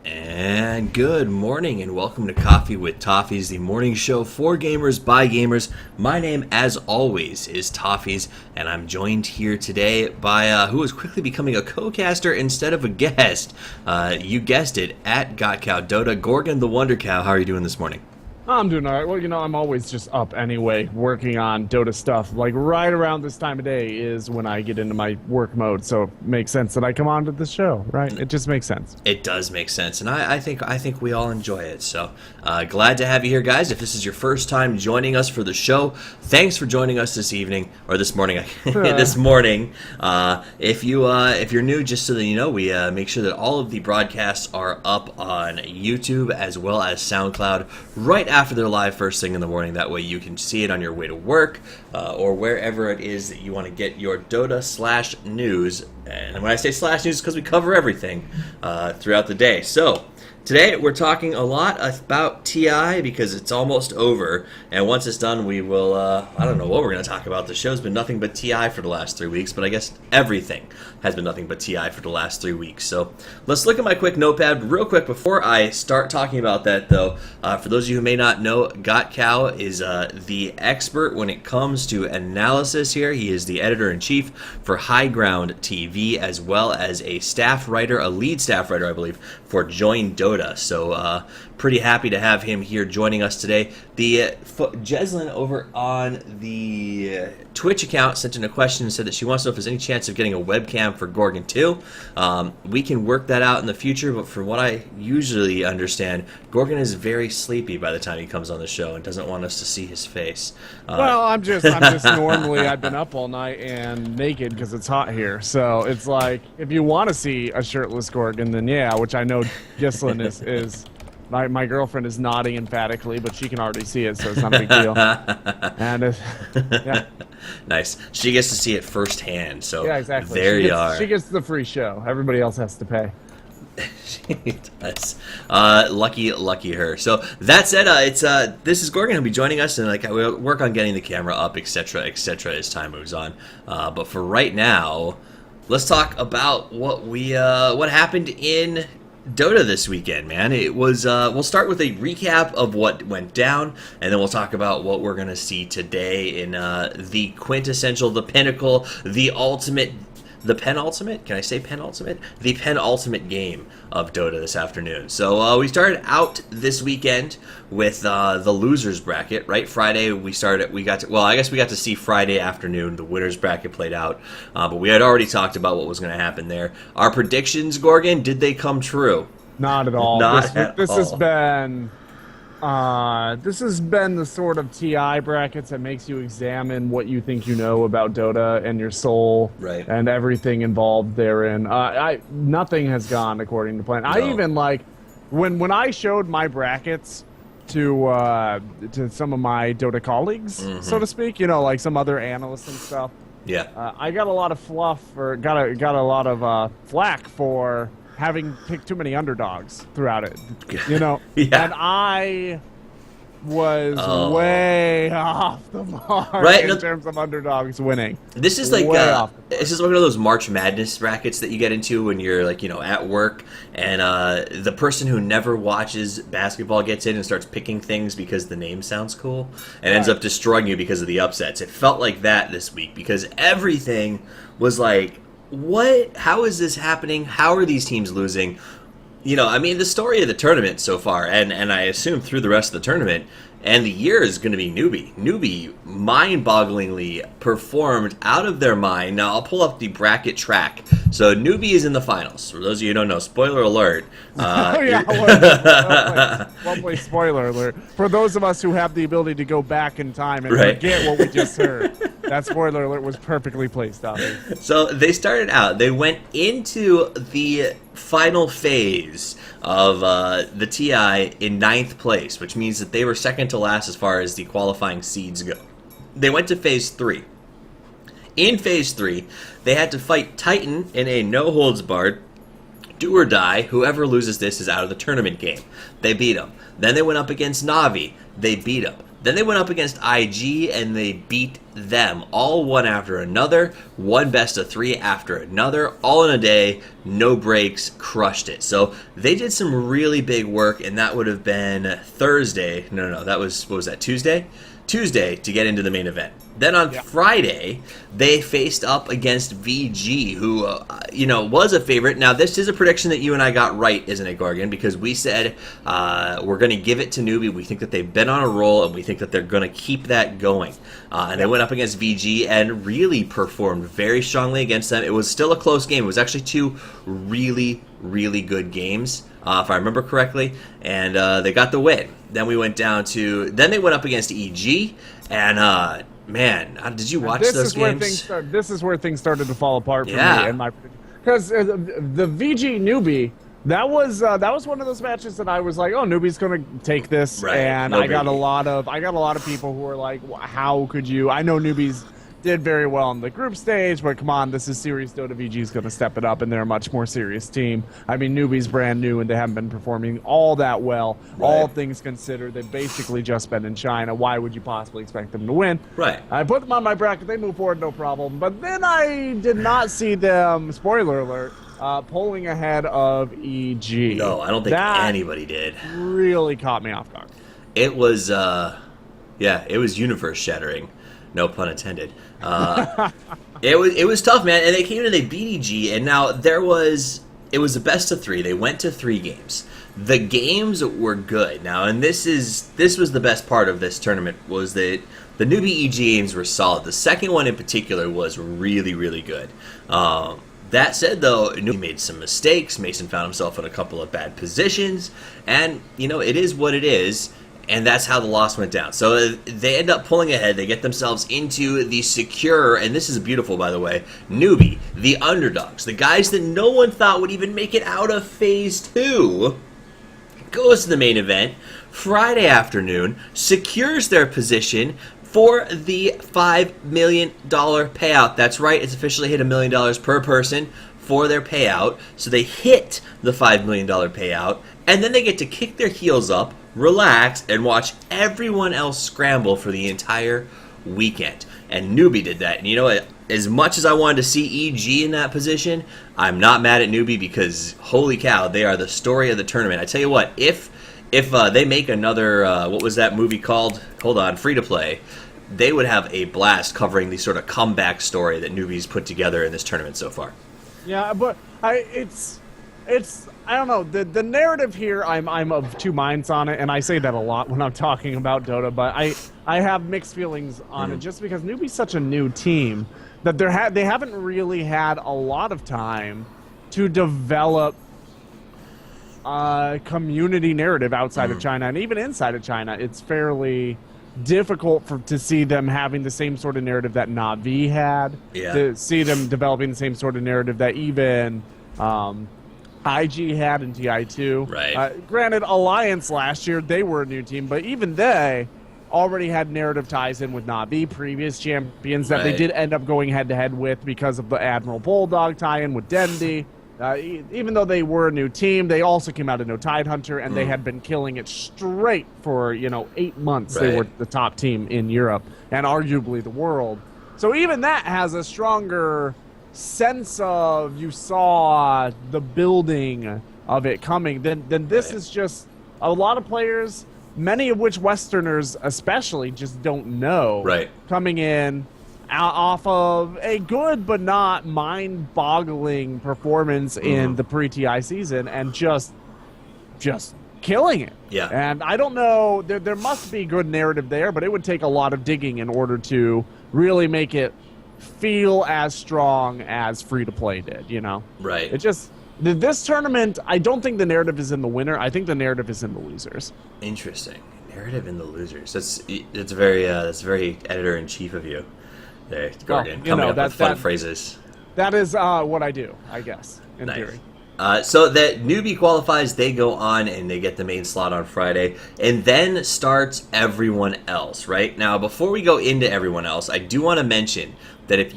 And good morning, and welcome to Coffee with Toffees, the morning show for gamers by gamers. My name, as always, is Toffees, and I'm joined here today by who is quickly becoming a co-caster instead of a guest. You guessed it, at GotCow Dota, Gorgon the Wonder Cow. How are you doing this morning? I'm doing all right. Well, I'm always just up anyway, working on Dota stuff. Like, right around this time of day is when I get into my work mode, so it makes sense that I come on to the show, right? It just makes sense. It does make sense, and I think we all enjoy it. So glad to have you here, guys. If this is your first time joining us for the show, thanks for joining us this evening or this morning. This morning. If you're new, just so that you know, we make sure that all of the broadcasts are up on YouTube as well as SoundCloud right after they're live first thing in the morning. That way you can see it on your way to work or wherever it is that you want to get your Dota/news. And when I say slash news, it's because we cover everything throughout the day. So today we're talking a lot about TI because it's almost over, and once it's done, we will, I don't know what we're going to talk about. The show's been nothing but TI for the last 3 weeks, but I guess everything has been nothing but TI for the last 3 weeks. So let's look at my quick notepad real quick before I start talking about that, though. For those of you who may not know, GotCow is the expert when it comes to analysis here. He is the editor-in-chief for High Ground TV, as well as a staff writer, a lead staff writer, I believe, for Join Dota. So pretty happy to have him here joining us today. The Jeslyn over on the Twitch account sent in a question and said that she wants to know if there's any chance of getting a webcam for Gorgon 2. We can work that out in the future, but from what I usually understand, Gorgon is very sleepy by the time he comes on the show and doesn't want us to see his face. Well, I'm just normally, I've been up all night and naked because it's hot here. So it's like, if you want to see a shirtless Gorgon, then yeah, which I know Gislin is my girlfriend is nodding emphatically, but she can already see it, so it's not a big deal. And yeah. Nice. She gets to see it firsthand, so yeah, exactly. There you are. She gets the free show. Everybody else has to pay. She does. Lucky her. So that said, this is Gorgon who'll be joining us, and we'll work on getting the camera up, etc., as time moves on. But for right now, let's talk about what happened in Dota this weekend, man. It was we'll start with a recap of what went down, and then we'll talk about what we're gonna see today in the quintessential, the pinnacle, the ultimate, the penultimate, can I say penultimate? The penultimate game of Dota this afternoon. So we started out this weekend with the losers bracket, right? Friday we got to see Friday afternoon, the winners bracket played out, but we had already talked about what was going to happen there. Our predictions, Gorgon, did they come true? Not at all. This has been the sort of TI brackets that makes you examine what you think you know about Dota and your soul, right, and everything involved therein. Nothing has gone according to plan. No. I even when I showed my brackets to some of my Dota colleagues, so to speak, like some other analysts and stuff. Yeah, I got a lot of fluff, or got a lot of flack for having picked too many underdogs throughout it, Yeah. And I was way off the mark in terms of underdogs winning. This is this is one of those March Madness brackets that you get into when you're at work, and the person who never watches basketball gets in and starts picking things because the name sounds cool and ends up destroying you because of the upsets. It felt like that this week because everything was like, what? How is this happening? How are these teams losing? The story of the tournament so far, and I assume through the rest of the tournament and the year, is going to be Newbie. Newbie mind-bogglingly performed out of their mind. Now, I'll pull up the bracket track. So, Newbie is in the finals. For those of you who don't know, spoiler alert. One way spoiler alert. For those of us who have the ability to go back in time and forget what we just heard, that spoiler alert was perfectly placed on it. So, they started out. They went into the final phase of the TI in 9th place, which means that they were second to last as far as the qualifying seeds go. They went to phase 3. In phase 3, they had to fight Titan in a no-holds-barred, do or die. Whoever loses this is out of the tournament game. They beat them. Then they went up against Na'Vi. They beat them. Then they went up against IG and they beat them, all one after another, one best of 3 after another, all in a day, no breaks, crushed it. So they did some really big work, and that would have been Thursday. No, that was, what was that, Tuesday? Tuesday to get into the main event. Then on Friday, they faced up against VG, who, was a favorite. Now, this is a prediction that you and I got right, isn't it, Gorgon? Because we said we're going to give it to Newbie. We think that they've been on a roll, and we think that they're going to keep that going. And they went up against VG and really performed very strongly against them. It was still a close game. It was actually 2 really, really good games, if I remember correctly, and they got the win. Then we went down to, then they went up against EG, and man, did you watch those games? This is where things started to fall apart for me, and because the VG Newbie, that was one of those matches that I was like, oh, Newbie's gonna take this, and I got a lot of people who were like, how could you? I know Newbies did very well in the group stage, but come on, this is serious Dota. VG's going to step it up, and they're a much more serious team. I mean, Newbie's brand new, and they haven't been performing all that well. All things considered, they've basically just been in China. Why would you possibly expect them to win? I put them on my bracket. They move forward, no problem. But then I did not see them, spoiler alert, pulling ahead of EG. No, I don't think anybody did. Really caught me off guard. It was, it was universe-shattering. No pun intended. It was tough, man. And they came in and they beat EG, and now it was a best of 3. They went to 3 games. The games were good. Now, and this was the best part of this tournament, was that the newbie EG games were solid. The second one in particular was really, really good. That said, though, Newbie made some mistakes. Mason found himself in a couple of bad positions, and it is what it is. And that's how the loss went down. So they end up pulling ahead. They get themselves into the secure, and this is beautiful, by the way, Newbie, the underdogs, the guys that no one thought would even make it out of Phase 2, goes to the main event Friday afternoon, secures their position for the $5 million payout. That's right, it's officially hit $1 million per person for their payout. So they hit the $5 million payout, and then they get to kick their heels up, relax, and watch everyone else scramble for the entire weekend. And Newbie did that. And you know what? As much as I wanted to see EG in that position, I'm not mad at Newbie, because holy cow, they are the story of the tournament. I tell you what, if they make another, what was that movie called? Hold on, Free to Play. They would have a blast covering the sort of comeback story that Newbie's put together in this tournament so far. Yeah, but it's I don't know, the narrative here, I'm of 2 minds on it, and I say that a lot when I'm talking about Dota, but I have mixed feelings on it, just because Newbie's such a new team that they haven't really had a lot of time to develop a community narrative outside of China, and even inside of China, it's fairly difficult to see them having the same sort of narrative that Na'Vi had, to see them developing the same sort of narrative that even IG had in TI2. Granted, Alliance last year, they were a new team, but even they already had narrative ties in with Na'Vi, previous champions that they did end up going head-to-head with because of the Admiral Bulldog tie-in with Dendi. Even though they were a new team, they also came out of No Tidehunter, and they had been killing it straight for 8 months. They were the top team in Europe and arguably the world. So even that has a stronger sense of, you saw the building of it coming. Then this is just a lot of players, many of which Westerners especially just don't know, coming in off of a good but not mind-boggling performance in the pre-TI season, and just killing it. And I don't know, there must be good narrative there, but it would take a lot of digging in order to really make it feel as strong as free-to-play did, It just, this tournament, I don't think the narrative is in the winner. I think the narrative is in the losers. Interesting. Narrative in the losers. That's very editor-in-chief of you there, Gordon, coming up with fun phrases. That is what I do, I guess, in theory. So that Newbie qualifies, they go on and they get the main slot on Friday, and then starts everyone else, right? Now, before we go into everyone else, I do want to mention that if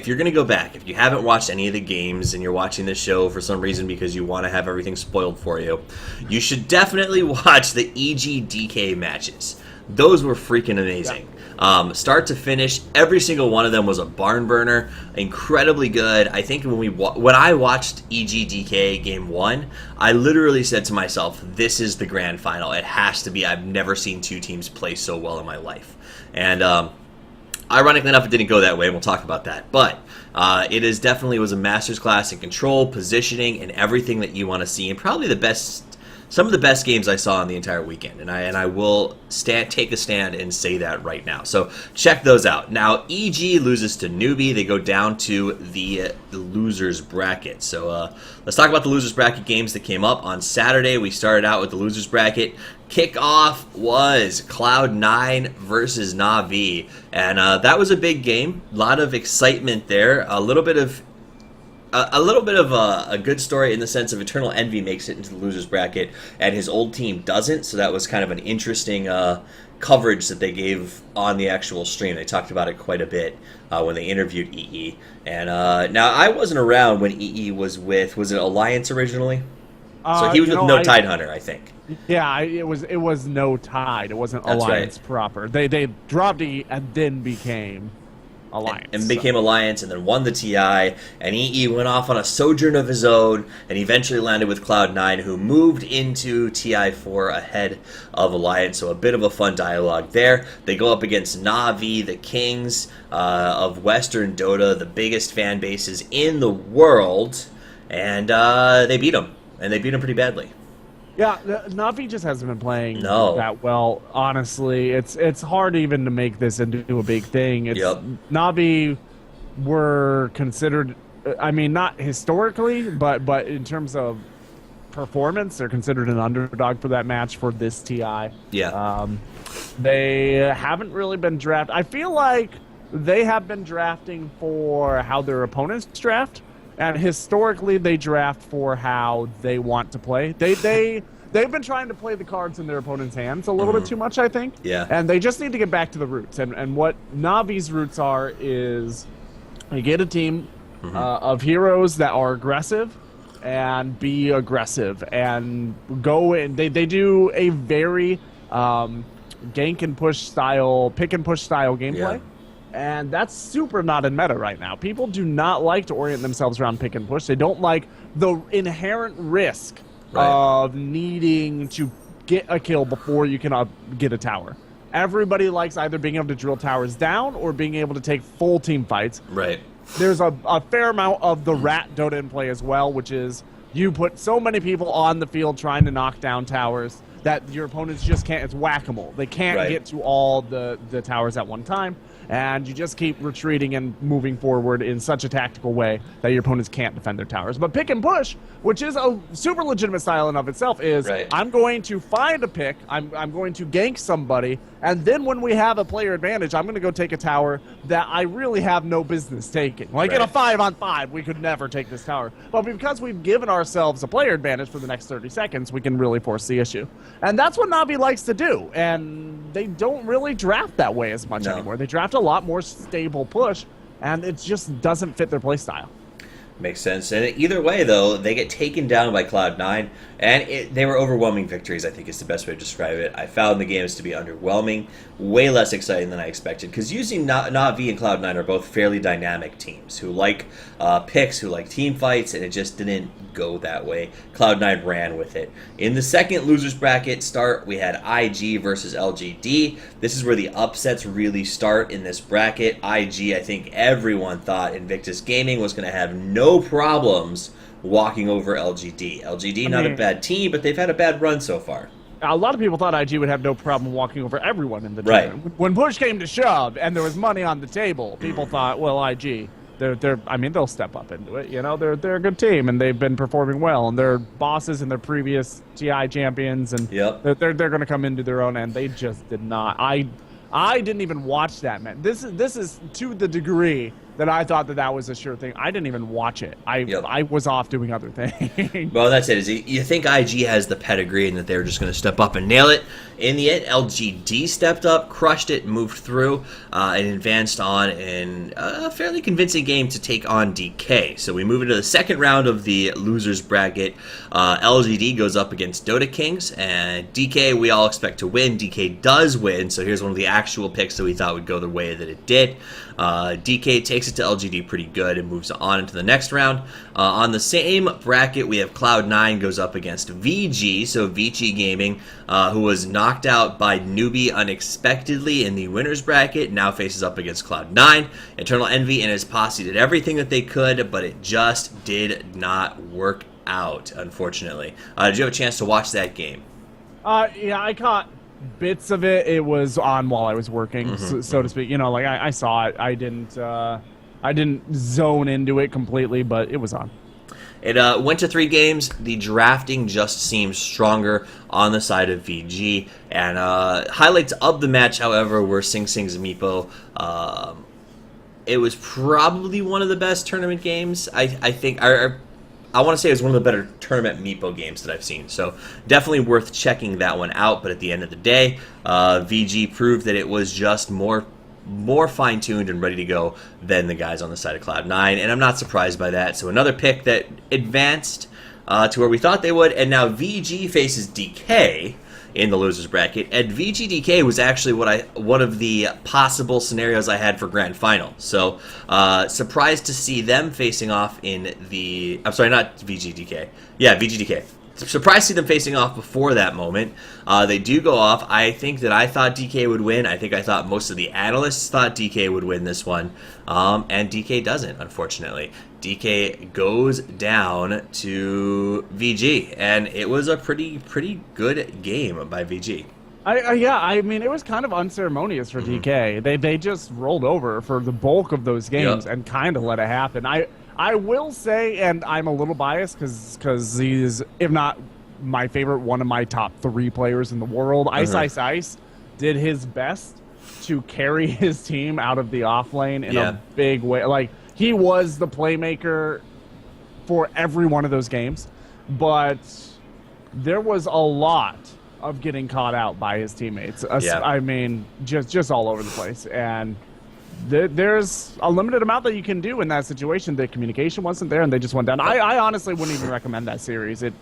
you're going to go back, if you haven't watched any of the games and you're watching this show for some reason because you want to have everything spoiled for you, you should definitely watch the EG DK matches. Those were freaking amazing. Start to finish, every single one of them was a barn burner. Incredibly good. I think when I watched EGDK Game 1, I literally said to myself, this is the grand final. It has to be. I've never seen two teams play so well in my life. And ironically enough, it didn't go that way, and we'll talk about that. But it is definitely was a master's class in control, positioning, and everything that you want to see, and probably some of the best games I saw on the entire weekend, and I will take a stand and say that right now. So check those out. Now, EG loses to Newbie. They go down to the losers bracket. So let's talk about the losers bracket games that came up on Saturday. We started out with the losers bracket. Kickoff was Cloud9 versus Na'Vi, and that was a big game. A lot of excitement there. A little bit of a good story in the sense of Eternal Envy makes it into the losers bracket, and his old team doesn't. So that was kind of an interesting coverage that they gave on the actual stream. They talked about it quite a bit when they interviewed EE. And now I wasn't around when EE was it Alliance originally? So he was with No Tidehunter, I think. Yeah, it was No Tide. It wasn't That's Alliance right. proper. They dropped EE and then became Alliance. And became Alliance and then won the TI, and EE went off on a sojourn of his own and eventually landed with Cloud9, who moved into TI4 ahead of Alliance, so a bit of a fun dialogue there. They go up against Na'Vi, the kings of Western Dota, the biggest fan bases in the world, and they beat them, and they beat them pretty badly. Yeah, Na'Vi just hasn't been playing No. that well. Honestly, it's hard even to make this into a big thing. Na'Vi were considered, I mean, not historically, but in terms of performance, they're considered an underdog for that match for this TI. Yeah. They haven't really been drafted. I feel like they have been drafting for how their opponents draft. And historically, they draft for how they want to play. They've been trying to play the cards in their opponent's hands a little bit too much, I think. Yeah. And they just need to get back to the roots. And what Navi's roots are is you get a team of heroes that are aggressive and be aggressive and go in. They do a very gank and push style, pick and push style gameplay. Yeah. And that's super not in meta right now. People do not like to orient themselves around pick and push. They don't like the inherent risk of needing to get a kill before you can get a tower. Everybody likes either being able to drill towers down or being able to take full team fights. Right. There's a fair amount of the rat Dota in play as well, which is you put so many people on the field trying to knock down towers that your opponents just can't. It's whack-a-mole. They can't get to all the towers at one time. And you just keep retreating and moving forward in such a tactical way that your opponents can't defend their towers. But pick and push, which is a super legitimate style in of itself, is I'm going to find a pick, I'm going to gank somebody, and then when we have a player advantage, I'm going to go take a tower that I really have no business taking. Like in a 5-on-5, we could never take this tower. But because we've given ourselves a player advantage for the next 30 seconds, we can really force the issue. And that's what Na'Vi likes to do. And they don't really draft that way as much anymore. They draft a lot more stable push, and it just doesn't fit their playstyle. Makes sense. And either way, though, they get taken down by Cloud9, and they were overwhelming victories, I think is the best way to describe it. I found the games to be underwhelming, way less exciting than I expected, because usually Na'Vi and Cloud9 are both fairly dynamic teams who like picks, who like team fights, and it just didn't go that way. Cloud9 ran with it. In the second losers bracket start, we had IG versus LGD. This is where the upsets really start in this bracket. IG, I think everyone thought Invictus Gaming was going to have no problems walking over LGD. LGD, not a bad team, but they've had a bad run so far. A lot of people thought IG would have no problem walking over everyone in the tournament. When push came to shove and there was money on the table, people thought, well, IG, they'll step up into it. You know, they're a good team and they've been performing well, and they're bosses and they're previous TI champions, and they're going to come into their own, and they just did not. I didn't even watch that, man. This is to the degree that I thought that was a sure thing. I didn't even watch it. I was off doing other things. Well, that's it. Is you think IG has the pedigree and that they're just going to step up and nail it? In the end, LGD stepped up, crushed it, moved through, and advanced on in a fairly convincing game to take on DK. So we move into the second round of the losers bracket. LGD goes up against Dota Kings, and DK we all expect to win. DK does win, so here's one of the actual picks that we thought would go the way that it did. DK takes it to LGD pretty good and moves on into the next round. On the same bracket, we have Cloud9 goes up against VG, so VG Gaming, who was knocked out by Newbie unexpectedly in the winners bracket, now faces up against Cloud9. Eternal Envy and his posse did everything that they could, but it just did not work out, unfortunately. Did you have a chance to watch that game? Yeah, I caught bits of it. It was on while I was working, so to speak. You know, like I saw it. I didn't zone into it completely, but it was on. It went to 3 games. The drafting just seems stronger on the side of VG. And highlights of the match, however, were Sing Sing's Meepo. It was probably one of the best tournament games. I think. I want to say it was one of the better tournament Meepo games that I've seen. So definitely worth checking that one out. But at the end of the day, VG proved that it was just more fine-tuned and ready to go than the guys on the side of Cloud9. And I'm not surprised by that. So another pick that advanced to where we thought they would. And now VG faces DK in the losers bracket, and VGDK was actually one of the possible scenarios I had for grand final. So surprised to see them facing off in the. I'm sorry, not VGDK. Yeah, VGDK. Surprised to see them facing off before that moment. They do go off. I thought DK would win. I thought most of the analysts thought DK would win this one, and DK doesn't, unfortunately. DK goes down to VG, and it was a pretty good game by VG. I mean, it was kind of unceremonious for DK. They just rolled over for the bulk of those games and kind of let it happen. I will say, and I'm a little biased because he's, if not my favorite, one of my top 3 players in the world. Ice did his best to carry his team out of the off lane in a big way. Like, he was the playmaker for every one of those games, but there was a lot of getting caught out by his teammates. I mean, just all over the place. And there's a limited amount that you can do in that situation. The communication wasn't there, and they just went down. I honestly wouldn't even recommend that series. It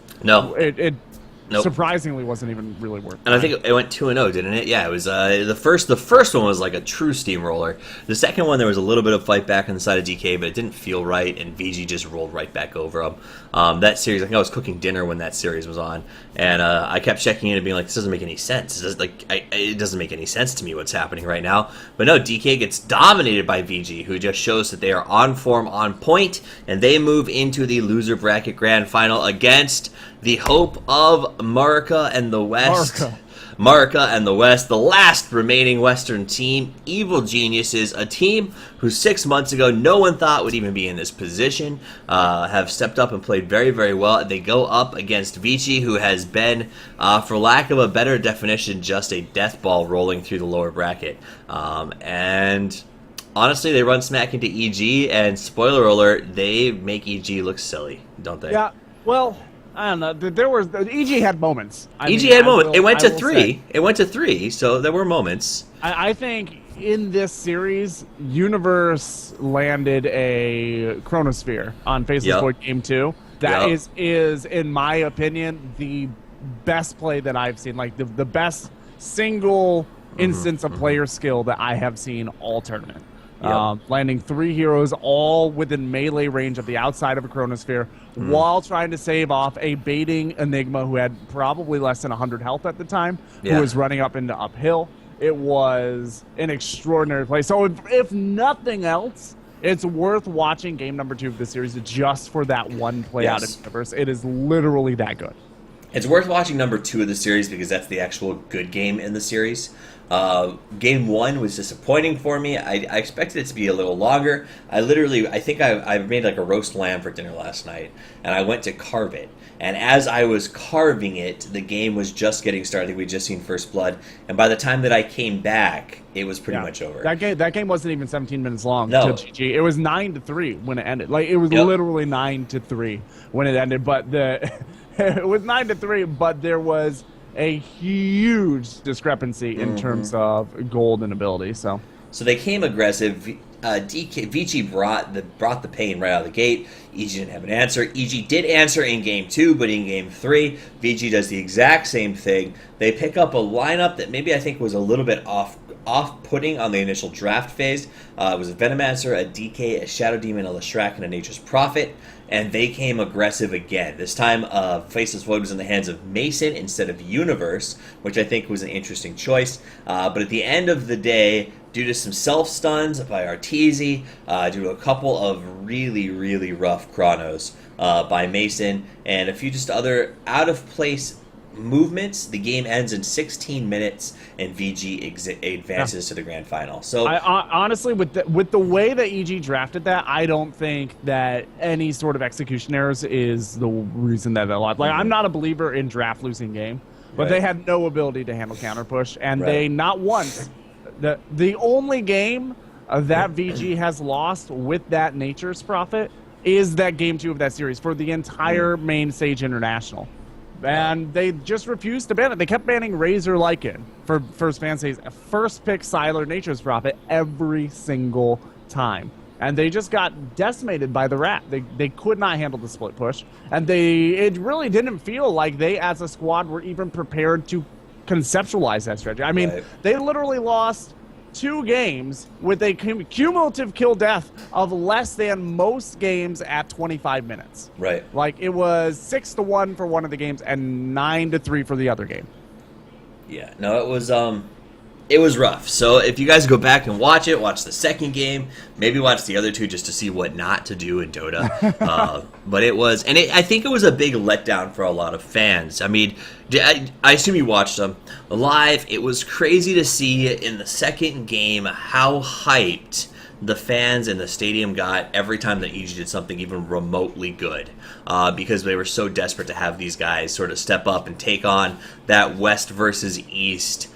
surprisingly wasn't even really worth it. And I think it went 2-0, didn't it? Yeah, it was the first one was like a true steamroller. The second one, there was a little bit of fight back on the side of DK, but it didn't feel right, and VG just rolled right back over them. That series, I think I was cooking dinner when that series was on, and I kept checking in and being like, this doesn't make any sense. It doesn't make any sense to me what's happening right now. But no, DK gets dominated by VG, who just shows that they are on form, on point, and they move into the loser bracket grand final against the hope of Marika and the West. Marika and the West, the last remaining Western team, Evil Geniuses, a team who 6 months ago no one thought would even be in this position, have stepped up and played very, very well. They go up against Vici, who has been, for lack of a better definition, just a death ball rolling through the lower bracket. And honestly, they run smack into EG, and spoiler alert, they make EG look silly, don't they? Yeah, well, I don't know. EG had moments. EG had moments. It went to 3. It went to 3, so there were moments. I think in this series, Universe landed a Chronosphere on Faceless Void Game 2. That is, in my opinion, the best play that I've seen. Like, the best single instance of player skill that I have seen all tournament. Landing 3 heroes all within melee range of the outside of a Chronosphere while trying to save off a baiting Enigma who had probably less than 100 health at the time, who was running up into uphill. It was an extraordinary play. So if nothing else, it's worth watching game number 2 of the series just for that one play out in Universe. It is literally that good. It's worth watching number 2 of the series because that's the actual good game in the series. Game 1 was disappointing for me. I expected it to be a little longer. I think I made like a roast lamb for dinner last night, and I went to carve it. And as I was carving it, the game was just getting started. I think we'd just seen First Blood, and by the time that I came back, it was pretty much over. That game wasn't even 17 minutes long. No, GG. It was 9-3 when it ended. Like it was literally 9-3 when it ended. But it was 9-3, but there was a huge discrepancy in terms of gold and ability. So they came aggressive. Vici brought the pain right out of the gate. EG didn't have an answer. EG did answer in game 2, but in game 3, Vici does the exact same thing. They pick up a lineup that maybe I think was a little bit off-putting on the initial draft phase. It was a Venomancer, a DK, a Shadow Demon, a Leshrac, and a Nature's Prophet. And they came aggressive again. This time, Faceless Void was in the hands of Mason instead of Universe, which I think was an interesting choice. But at the end of the day, due to some self-stuns by Arteezy, due to a couple of really, really rough chronos by Mason, and a few just other out-of-place movements, the game ends in 16 minutes, and VG advances to the grand final. So, honestly, with the way that EG drafted that, I don't think that any sort of execution errors is the reason that they lost. Like, I'm not a believer in draft losing game, but they had no ability to handle counter push, and they not once. The only game that VG has lost with that Nature's Prophet is that game 2 of that series for the entire main stage international. And they just refused to ban it. They kept banning Razor Lycan for first fan stage, first pick Siler Nature's Prophet every single time. And they just got decimated by the rat. They could not handle the split push. And it really didn't feel like they as a squad were even prepared to conceptualize that strategy. I mean, they literally lost 2 games with a cumulative kill death of less than most games at 25 minutes. Right. Like, it was 6-1 for one of the games and 9-3 for the other game. Yeah. No, it was rough. So if you guys go back and watch the second game, maybe watch the other 2 just to see what not to do in Dota. But I think it was a big letdown for a lot of fans. I mean, I assume you watched them live. It was crazy to see in the second game how hyped the fans in the stadium got every time that EG did something even remotely good, because they were so desperate to have these guys sort of step up and take on that West versus East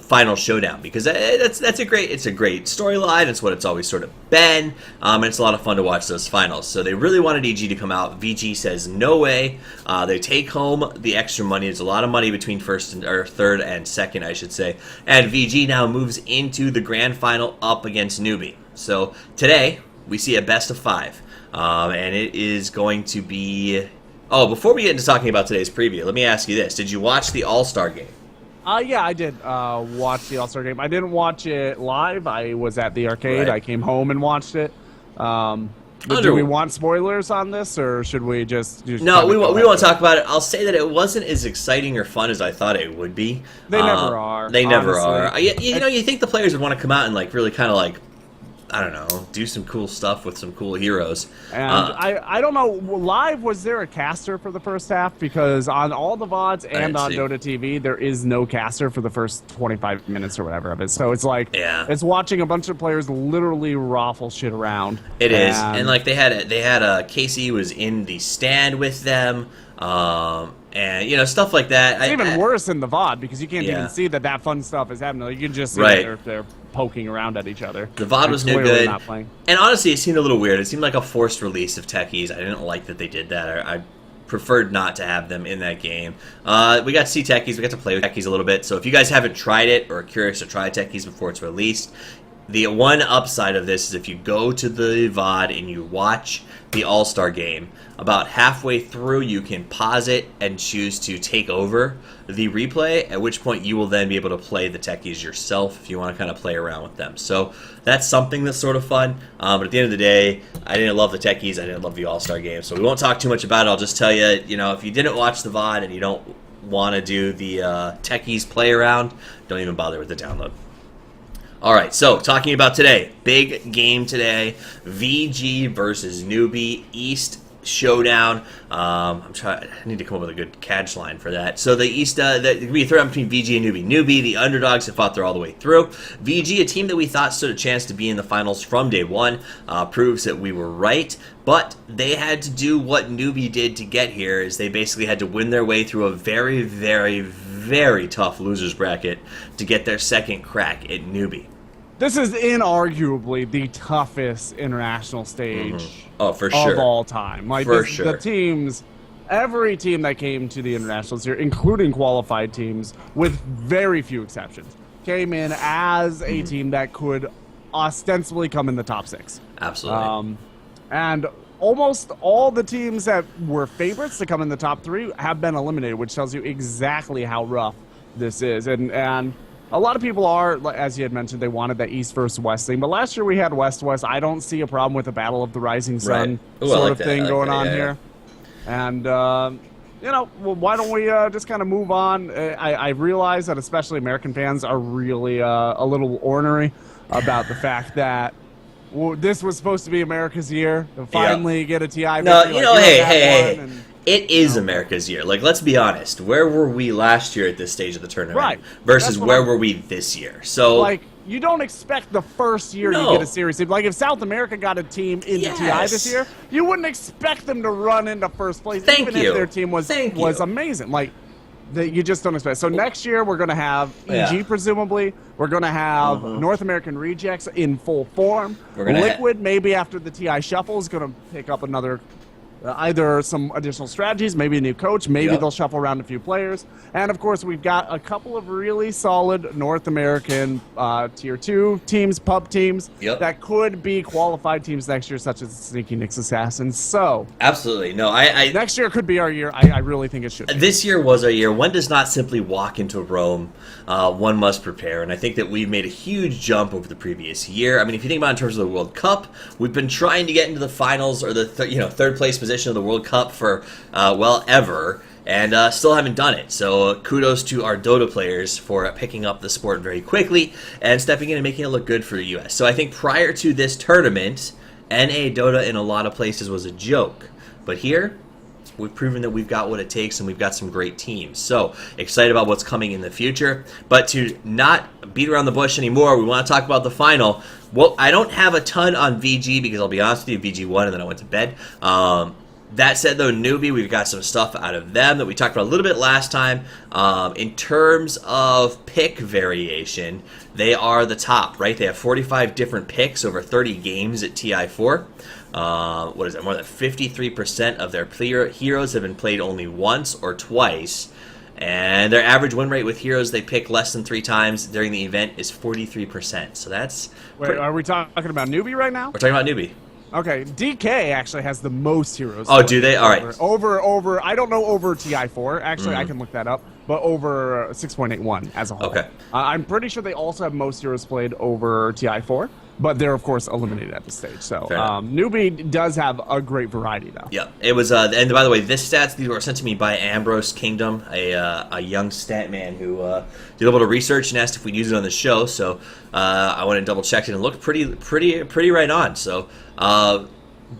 final showdown, because it's a great storyline. It's what it's always sort of been, and it's a lot of fun to watch those finals. So they really wanted EG to come out. VG says no way. They take home the extra money. There's a lot of money between third and second, I should say. And VG now moves into the grand final up against Newbie. So today we see a best of 5, and it is going to be. Oh, before we get into talking about today's preview, let me ask you this: did you watch the All-Star game? Yeah, I did watch the All-Star game. I didn't watch it live. I was at the arcade. Right. I came home and watched it. But do we want spoilers on this, or should we just No, we won't talk about it. I'll say that it wasn't as exciting or fun as I thought it would be. They never are. They never are. You think the players would want to come out and like really kind of like, I don't know, do some cool stuff with some cool heroes. And I don't know, live, was there a caster for the first half? Because on all the VODs and on Dota TV, there is no caster for the first 25 minutes or whatever of it. So it's like, it's watching a bunch of players literally raffle shit around. It is. And like they had Casey was in the stand with them. And stuff like that. It's even worse in the VOD because you can't even see that fun stuff is happening. You can just see that they're poking around at each other. The VOD was no good. And honestly, it seemed a little weird. It seemed like a forced release of techies. I didn't like that they did that. I preferred not to have them in that game. We got to see techies. We got to play with techies a little bit. So if you guys haven't tried it or are curious to try techies before it's released, the one upside of this is if you go to the VOD and you watch the All-Star game, about halfway through you can pause it and choose to take over the replay, at which point you will then be able to play the techies yourself if you want to kind of play around with them. So that's something that's sort of fun. But at the end of the day, I didn't love the techies. I didn't love the All-Star game. So we won't talk too much about it. I'll just tell you, if you didn't watch the VOD and you don't want to do the techies play around, don't even bother with the download. All right, so talking about today, big game today, VG versus Newbie, East showdown. I need to come up with a good catch line for that. So the East, we throw between VG and Newbie. Newbie, the underdogs, have fought there all the way through. VG, a team that we thought stood a chance to be in the finals from day one, proves that we were right. But they had to do what Newbie did to get here, is they basically had to win their way through a very, very, very tough losers bracket to get their second crack at Newbie. This is inarguably the toughest international stage Oh, for sure. of all time. Like For this, sure. The teams, every team that came to the internationals here, including qualified teams, with very few exceptions, came in as a team that could ostensibly come in the top 6. Absolutely. And almost all the teams that were favorites to come in the top 3 have been eliminated, which tells you exactly how rough this is. And a lot of people are, as you had mentioned, they wanted that East versus West thing. But last year we had West-West. I don't see a problem with the Battle of the Rising Sun sort of thing going on here. And, why don't we just kind of move on? I realize that especially American fans are really a little ornery about the fact that this was supposed to be America's year to finally get a TI. No, hey. It is America's year. Like, let's be honest. Where were we last year at this stage of the tournament versus where were we this year? So, like, you don't expect the first year you get a series. Like, if South America got a team into TI this year, you wouldn't expect them to run into first place, even if their team was amazing. Like, you just don't expect. So next year we're going to have EG presumably. We're going to have North American Rejects in full form. Liquid maybe after the TI shuffle is going to pick up another. Either some additional strategies, maybe a new coach, maybe they'll shuffle around a few players. And, of course, we've got a couple of really solid North American Tier 2 teams, pub teams, that could be qualified teams next year, such as Sneaky Nick's Assassins. So, absolutely. No, next year could be our year. I really think it should be. This year was our year. One does not simply walk into Rome. One must prepare. And I think that we've made a huge jump over the previous year. I mean, if you think about it in terms of the World Cup, we've been trying to get into the finals or the third place position of the World Cup for ever, and still haven't done it. So kudos to our Dota players for picking up the sport very quickly and stepping in and making it look good for the US. So I think prior to this tournament, NA Dota in a lot of places was a joke, but here we've proven that we've got what it takes and we've got some great teams. So excited about what's coming in the future. But to not beat around the bush anymore, we want to talk about the final. Well, I don't have a ton on VG because I'll be honest with you, VG won and then I went to bed. That said, though, Newbie, we've got some stuff out of them that we talked about a little bit last time. In terms of pick variation, they are the top, right? They have 45 different picks over 30 games at TI4. What is it? More than 53% of their heroes have been played only once or twice. And their average win rate with heroes they pick less than 3 times during the event is 43%. So that's... Wait, are we talking about Newbie right now? We're talking about Newbie. Okay, DK actually has the most heroes. Oh, do they? All right. Over. I don't know over TI4. Actually, I can look that up. But over 6.81 as a whole. Okay. I'm pretty sure they also have most heroes played over TI4. But they're, of course, eliminated at this stage. So Newbie does have a great variety, though. Yeah. It was, and by the way, these were sent to me by Ambrose Kingdom, a young stat man who did a little bit of research and asked if we'd use it on the show. So I went and double-checked it and looked pretty right on. So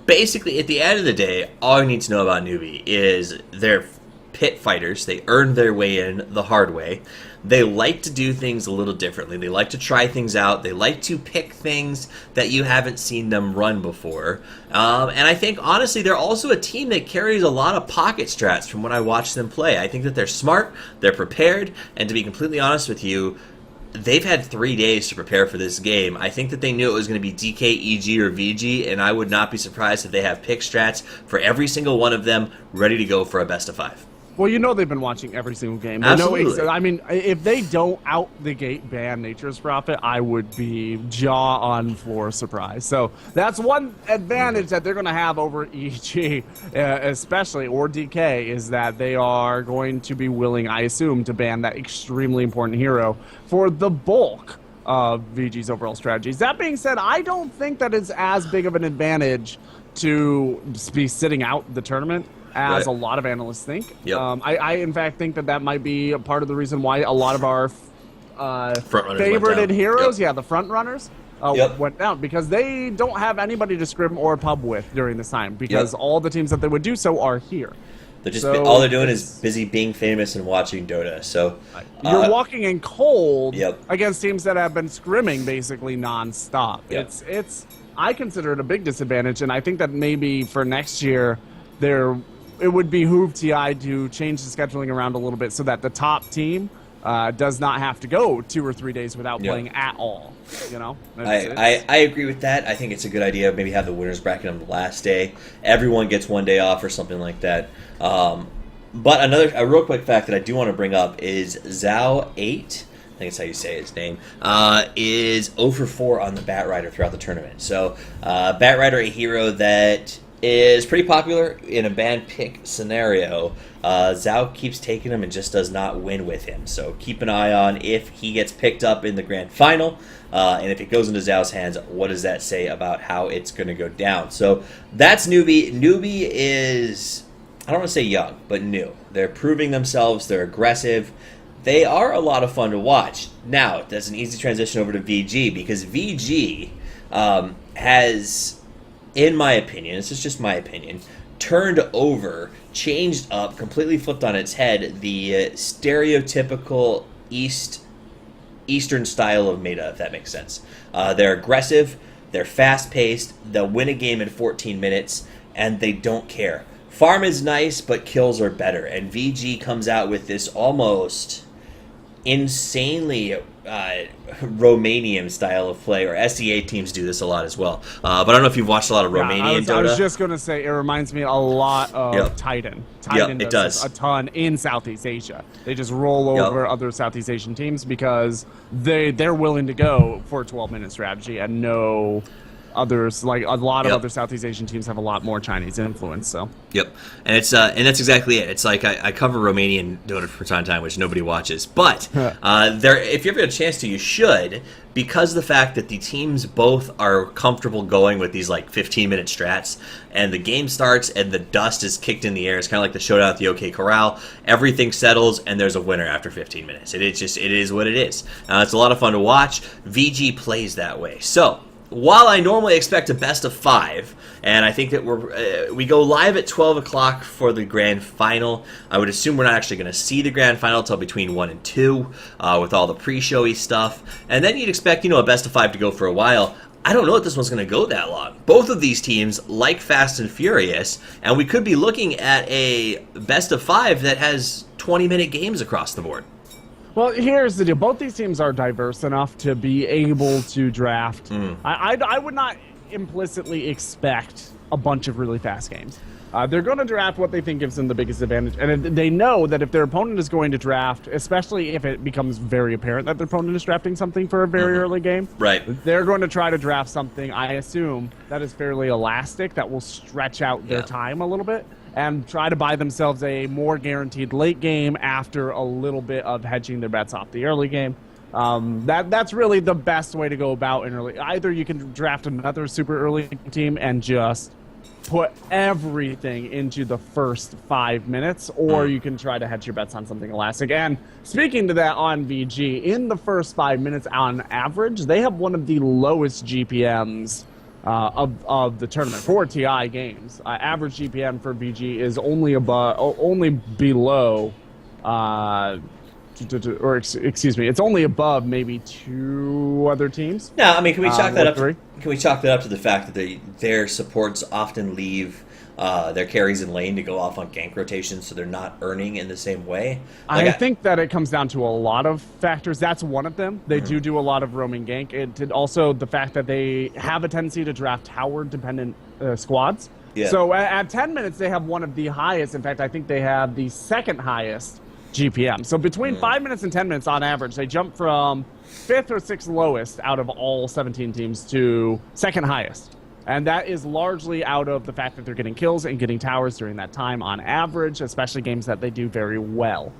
basically, at the end of the day, all you need to know about Newbie is they're pit fighters. They earned their way in the hard way. They like to do things a little differently. They like to try things out. They like to pick things that you haven't seen them run before. And I think, honestly, they're also a team that carries a lot of pocket strats from when I watch them play. I think that they're smart, they're prepared, and to be completely honest with you, they've had 3 days to prepare for this game. I think that they knew it was going to be DK, EG, or VG, and I would not be surprised if they have pick strats for every single one of them ready to go for a best of 5. Well, you know they've been watching every single game. They Absolutely. I mean, if they don't out the gate ban Nature's Prophet, I would be jaw on floor surprised. So that's one advantage that they're going to have over EG, especially, or DK, is that they are going to be willing, I assume, to ban that extremely important hero for the bulk of VG's overall strategies. That being said, I don't think that it's as big of an advantage to be sitting out the tournament as a lot of analysts think. Yep. I in fact think that might be a part of the reason why a lot of our Front runners favorited went down. heroes, Yep. the front runners, went down because they don't have anybody to scrim or pub with during this time because all the teams that they would do so are here. They're just all they're doing is busy being famous and watching Dota. So you're walking in cold against teams that have been scrimming basically nonstop. It's I consider it a big disadvantage, and I think that maybe for next year it would behoove TI to change the scheduling around a little bit so that the top team does not have to go 2 or 3 days without playing at all. You know, I agree with that. I think it's a good idea. Maybe have the winners bracket on the last day. Everyone gets 1 day off or something like that. But a real quick fact that I do want to bring up is Zhao 8. I think that's how you say his name, is 0 for 4 on the Bat Rider throughout the tournament. So Bat Rider, a hero that is pretty popular in a ban pick scenario. Zhao keeps taking him and just does not win with him. So keep an eye on if he gets picked up in the grand final. And if it goes into Zhao's hands, what does that say about how it's going to go down? So that's Newbie. Newbie is, I don't want to say young, but new. They're proving themselves. They're aggressive. They are a lot of fun to watch. Now, that's an easy transition over to VG because VG has, in my opinion, this is just my opinion, turned over, changed up, completely flipped on its head the stereotypical Eastern style of meta, if that makes sense. They're aggressive, they're fast-paced, they'll win a game in 14 minutes, and they don't care. Farm is nice, but kills are better, and VG comes out with this almost insanely Romanian style of play, or SEA teams do this a lot as well. But I don't know if you've watched a lot of Romanian Dota. I was just going to say, it reminds me a lot of Titan. Titan does a ton in Southeast Asia. They just roll over other Southeast Asian teams because they're willing to go for a 12-minute strategy and no others, like a lot of other Southeast Asian teams have a lot more Chinese influence. So and it's and that's exactly it. It's like I cover Romanian Dota from time to time, which nobody watches, but if you ever get a chance to, you should, because of the fact that the teams both are comfortable going with these like 15-minute strats, and the game starts and the dust is kicked in the air. It's kind of like the showdown at the OK Corral. Everything settles and there's a winner after 15 minutes. It is what it is. It's a lot of fun to watch. VG plays that way. So while I normally expect a best of 5, and I think that we go live at 12 o'clock for the grand final, I would assume we're not actually going to see the grand final until between 1 and 2 with all the pre-showy stuff. And then you'd expect, a best of 5 to go for a while. I don't know if this one's going to go that long. Both of these teams like Fast and Furious, and we could be looking at a best of 5 that has 20-minute games across the board. Well, here's the deal. Both these teams are diverse enough to be able to draft. I would not implicitly expect a bunch of really fast games. They're going to draft what they think gives them the biggest advantage. And they know that if their opponent is going to draft, especially if it becomes very apparent that their opponent is drafting something for a very early game, they're going to try to draft something, I assume, that is fairly elastic, that will stretch out their time a little bit, and try to buy themselves a more guaranteed late game after a little bit of hedging their bets off the early game. That's really the best way to go about in early. Either you can draft another super early team and just put everything into the first 5 minutes, or you can try to hedge your bets on something elastic. And speaking to that on VG, in the first 5 minutes on average, they have one of the lowest GPMs of the tournament for TI games. Average GPM for VG is only below, it's only above maybe 2 other teams. No, I mean, can we chalk that up? Can we chalk that up to the fact that their supports often leave their carries in lane to go off on gank rotations, so they're not earning in the same way? I think that it comes down to a lot of factors. That's one of them. They do a lot of roaming gank. It also the fact that they have a tendency to draft tower-dependent squads. So at 10 minutes, they have one of the highest. In fact, I think they have the second highest GPM. So between 5 minutes and 10 minutes on average, they jump from 5th or 6th lowest out of all 17 teams to 2nd highest. And that is largely out of the fact that they're getting kills and getting towers during that time on average, especially games that they do very well.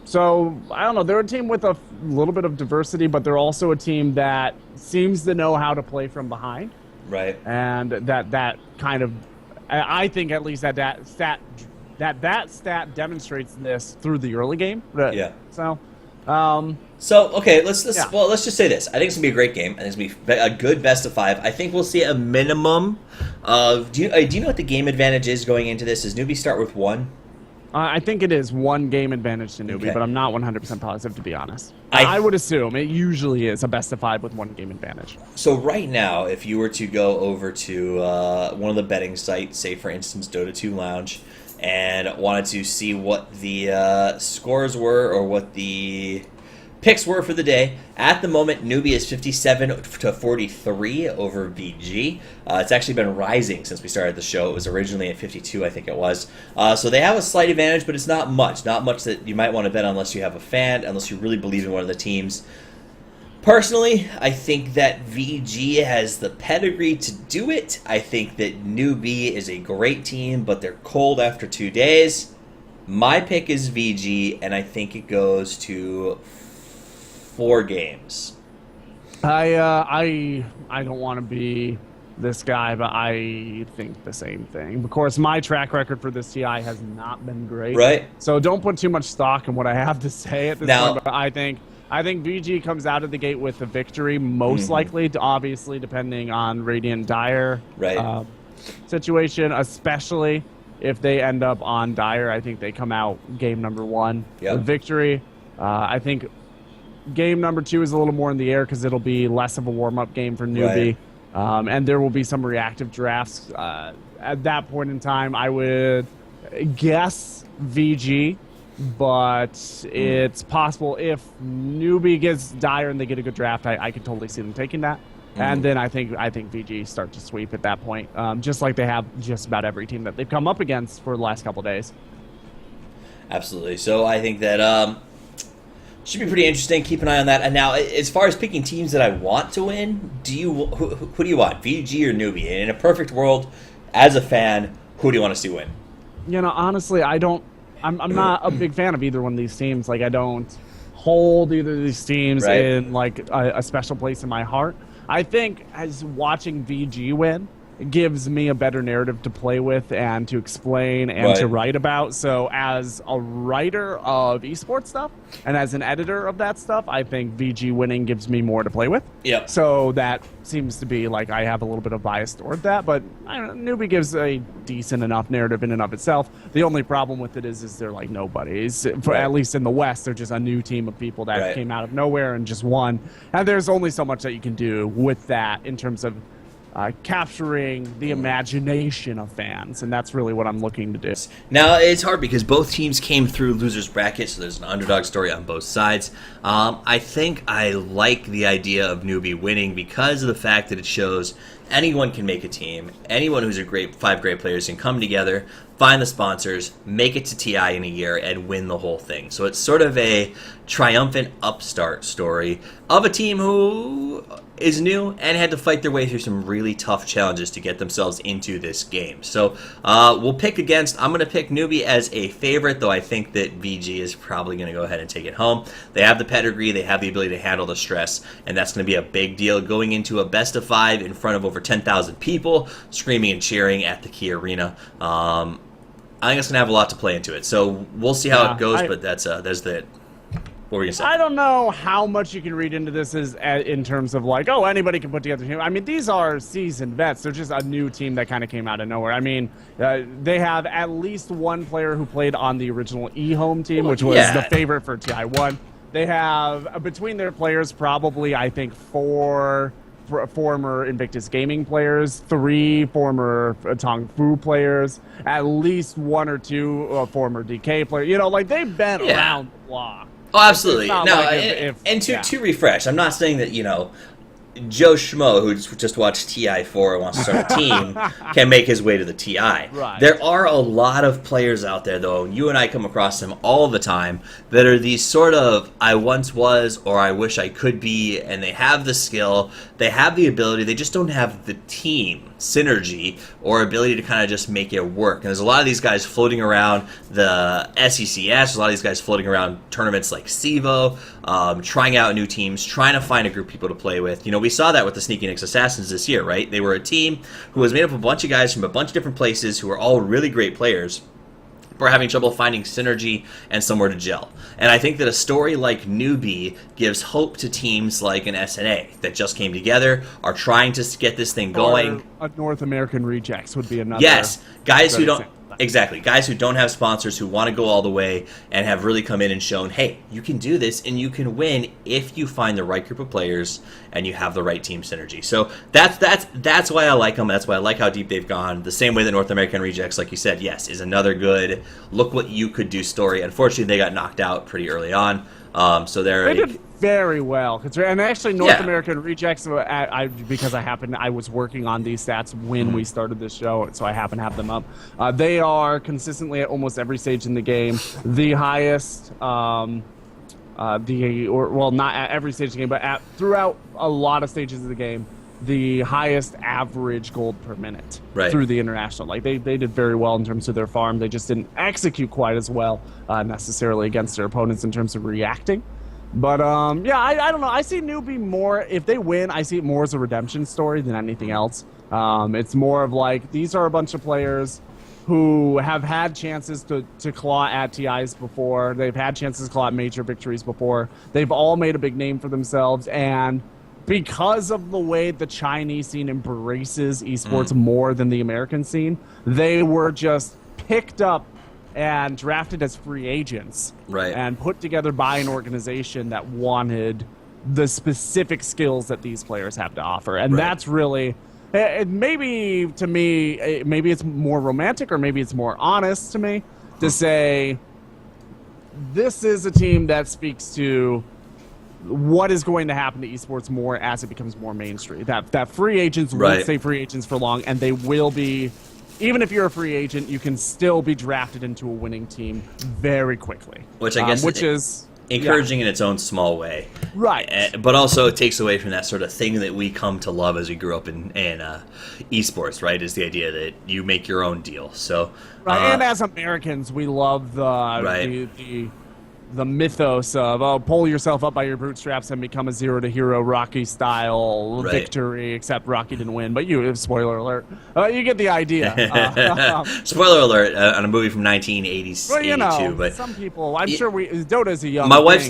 So, I don't know, they're a team with a little bit of diversity, but they're also a team that seems to know how to play from behind. And that kind of, I think at least that stat demonstrates this through the early game. So So okay, let's Yeah. well let's just say this. I think it's gonna be a great game. I think it's gonna be a good best of 5. I think we'll see a minimum of. Do you know what the game advantage is going into this? Does newbie start with 1? I think it is 1 game advantage to newbie, Okay. but I'm not 100% positive, to be honest. I I would assume it usually is a best of 5 with 1 game advantage. So right now, if you were to go over to one of the betting sites, say for instance Dota 2 Lounge, and wanted to see what the scores were or what the picks were for the day, at the moment newbie is 57 to 43 over VG. It's actually been rising since we started the show. It was originally at 52, I think it was. So they have a slight advantage, but it's not much that you might want to bet unless you have a fan, unless you really believe in one of the teams. Personally, I think that VG has the pedigree to do it. I think that newbie is a great team, but they're cold after 2 days. My pick is VG, and I think it goes to 4 games. I don't want to be this guy, but I think the same thing. Of course, my track record for this TI has not been great. Right. So don't put too much stock in what I have to say at this Now- point. But I think VG comes out of the gate with a victory, most likely, obviously, depending on Radiant Dire Right. situation, especially if they end up on Dire. I think they come out game number 1 Yep. with victory. I think game number 2 is a little more in the air because it'll be less of a warm-up game for newbie. And there will be some reactive drafts. At that point in time, I would guess VG, but it's possible if newbie gets Dire and they get a good draft, I could totally see them taking that. And then I think VG start to sweep at that point, just like they have just about every team that they've come up against for the last couple days. Absolutely. So I think that should be pretty interesting. Keep an eye on that. And now, as far as picking teams that I want to win, who do you want, VG or newbie? And in a perfect world, as a fan, who do you want to see win? You know, honestly, I'm not a big fan of either one of these teams. Like, I don't hold either of these teams Right. in like a special place in my heart. I think as watching VG win gives me a better narrative to play with and to explain and to write about. So as a writer of esports stuff and as an editor of that stuff, I think VG winning gives me more to play with. Yep. So that seems to be like I have a little bit of bias toward that, but I don't know, newbie gives a decent enough narrative in and of itself. The only problem with it is they're like nobodies. For at least in the West, they're just a new team of people that came out of nowhere and just won. And there's only so much that you can do with that in terms of capturing the imagination of fans, and that's really what I'm looking to do. Now, it's hard because both teams came through losers bracket, so there's an underdog story on both sides. I think I like the idea of newbie winning because of the fact that it shows anyone can make a team. Anyone who's five great players can come together, find the sponsors, make it to TI in a year, and win the whole thing. So it's sort of a triumphant upstart story of a team who is new and had to fight their way through some really tough challenges to get themselves into this game. So we'll pick against. I'm going to pick newbie as a favorite, though I think that VG is probably going to go ahead and take it home. They have the pedigree, they have the ability to handle the stress, and that's going to be a big deal going into a best of 5 in front of over 10,000 people screaming and cheering at the Key Arena. I think it's going to have a lot to play into it. So we'll see how it goes, but there's the... What were you going to say? I don't know how much you can read into this in terms of like, oh, anybody can put together a team. I mean, these are seasoned vets. They're just a new team that kind of came out of nowhere. I mean, they have at least one player who played on the original eHome team, which was the favorite for TI1. They have, between their players, probably, I think, 4 former Invictus Gaming players, 3 former Tong Fu players, at least 1 or 2 former DK players. You know, like, they've been around the block. Oh, absolutely. No, like to refresh, I'm not saying that, Joe Schmo, who just watched TI4 and wants to start a team, can make his way to the TI. Right. There are a lot of players out there, though, and you and I come across them all the time, that are these sort of, I once was, or I wish I could be, and they have the skill, they have the ability, they just don't have the team synergy or ability to kind of just make it work. And there's a lot of these guys floating around the SECS, there's a lot of these guys floating around tournaments like SIVO, trying out new teams, trying to find a group of people to play with. We saw that with the Sneaky Nicks Assassins this year, right? They were a team who was made up of a bunch of guys from a bunch of different places who were all really great players, we're having trouble finding synergy and somewhere to gel. And I think that a story like Newbie gives hope to teams like an SNA that just came together, are trying to get this thing going. Or a North American Rejects would be another. Yes, guys who don't. example. Exactly. Guys who don't have sponsors, who want to go all the way and have really come in and shown, hey, you can do this and you can win if you find the right group of players and you have the right team synergy. So that's why I like them. That's why I like how deep they've gone. The same way that North American Rejects, like you said, yes, is another good look what you could do story. Unfortunately, they got knocked out pretty early on. So They did very well, and actually North Yeah. American Rejects. Because I was working on these stats when we started this show, so I happen to have them up. They are consistently at almost every stage in the game the highest. Not at every stage of the game, but throughout a lot of stages of the game, the highest average gold per minute through the international. Like they did very well in terms of their farm. They just didn't execute quite as well necessarily against their opponents in terms of reacting. But I don't know. I see Newbie more, if they win, I see it more as a redemption story than anything else. It's more of like, these are a bunch of players who have had chances to claw at TIs before. They've had chances to claw at major victories before. They've all made a big name for themselves, and because of the way the Chinese scene embraces esports more than the American scene, they were just picked up and drafted as free agents and put together by an organization that wanted the specific skills that these players have to offer. And that's really, maybe to me, maybe it's more romantic or maybe it's more honest to me to say this is a team that speaks to what is going to happen to esports more as it becomes more mainstream. That free agents won't stay free agents for long, and they will be. Even if you're a free agent, you can still be drafted into a winning team very quickly. Which I guess is encouraging in its own small way. Right. But also it takes away from that sort of thing that we come to love as we grew up in esports, right? Is the idea that you make your own deal. So and as Americans, we love the mythos of pull yourself up by your bootstraps and become a zero to hero Rocky style victory, except Rocky didn't win, but spoiler alert, you get the idea. Spoiler alert on a movie from 1982. Well, but some people, I'm sure Dota's a young my wife's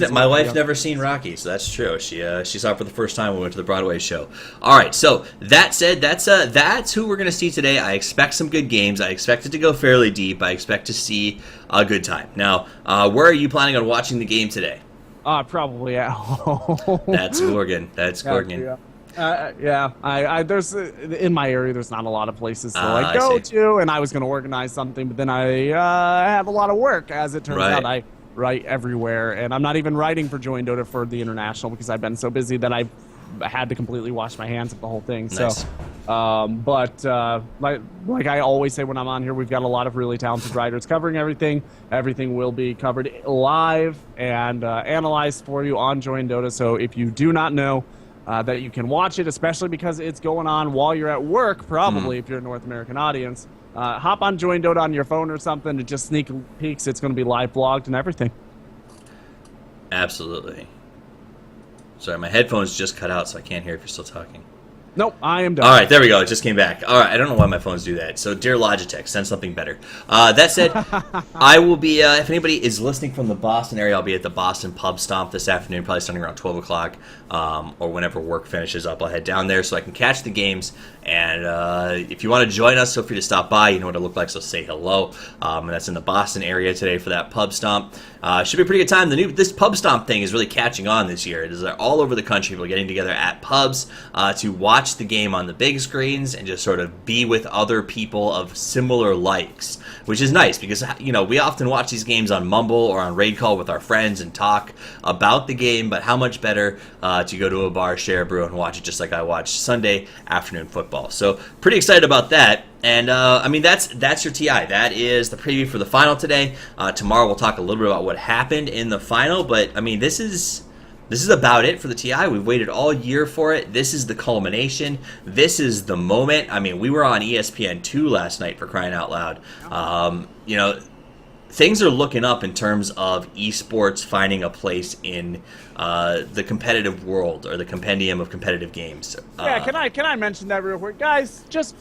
never seen Rocky, so that's true. She saw it for the first time when we went to the Broadway show. All right, so that said, that's who we're going to see today. I expect some good games. I expect it to go fairly deep. I expect to see a good time. Now, where are you planning on watching the game today? Probably at home. That's Gorgon. That's Gorgon. There's in my area. There's not a lot of places to go to, and I was going to organize something, but then I have a lot of work. As it turns out, I write everywhere, and I'm not even writing for Join Dota for the international because I've been so busy that I've had to completely wash my hands of the whole thing. Nice. So, like I always say when I'm on here, we've got a lot of really talented writers covering everything. Everything will be covered live and analyzed for you on Join Dota. So if you do not know that you can watch it, especially because it's going on while you're at work, probably if you're a North American audience, hop on Join Dota on your phone or something and just sneak peeks. It's going to be live blogged and everything. Absolutely. Sorry, my headphones just cut out, so I can't hear if you're still talking. Nope, I am done. All right, there we go. It just came back. All right, I don't know why my phones do that. So, dear Logitech, send something better. That said, I will be, if anybody is listening from the Boston area, I'll be at the Boston Pub Stomp this afternoon, probably starting around 12 o'clock, or whenever work finishes up. I'll head down there so I can catch the games. And if you want to join us, feel free to stop by. You know what it looks like, so say hello. And that's in the Boston area today for that Pub Stomp. Should be a pretty good time. This Pub Stomp thing is really catching on this year. It is all over the country. People are getting together at pubs to watch the game on the big screens and just sort of be with other people of similar likes, which is nice because, you know, we often watch these games on Mumble or on Raid Call with our friends and talk about the game, but how much better to go to a bar, share a brew, and watch it just like I watch Sunday afternoon football. So pretty excited about that. And, I mean, that's your TI. That is the preview for the final today. Tomorrow we'll talk a little bit about what happened in the final, but, I mean, this is about it for the TI. We've waited all year for it. This is the culmination. This is the moment. I mean, we were on ESPN2 last night, for crying out loud. You know, things are looking up in terms of esports finding a place in the competitive world or the compendium of competitive games. Yeah, can I mention that real quick, guys? Just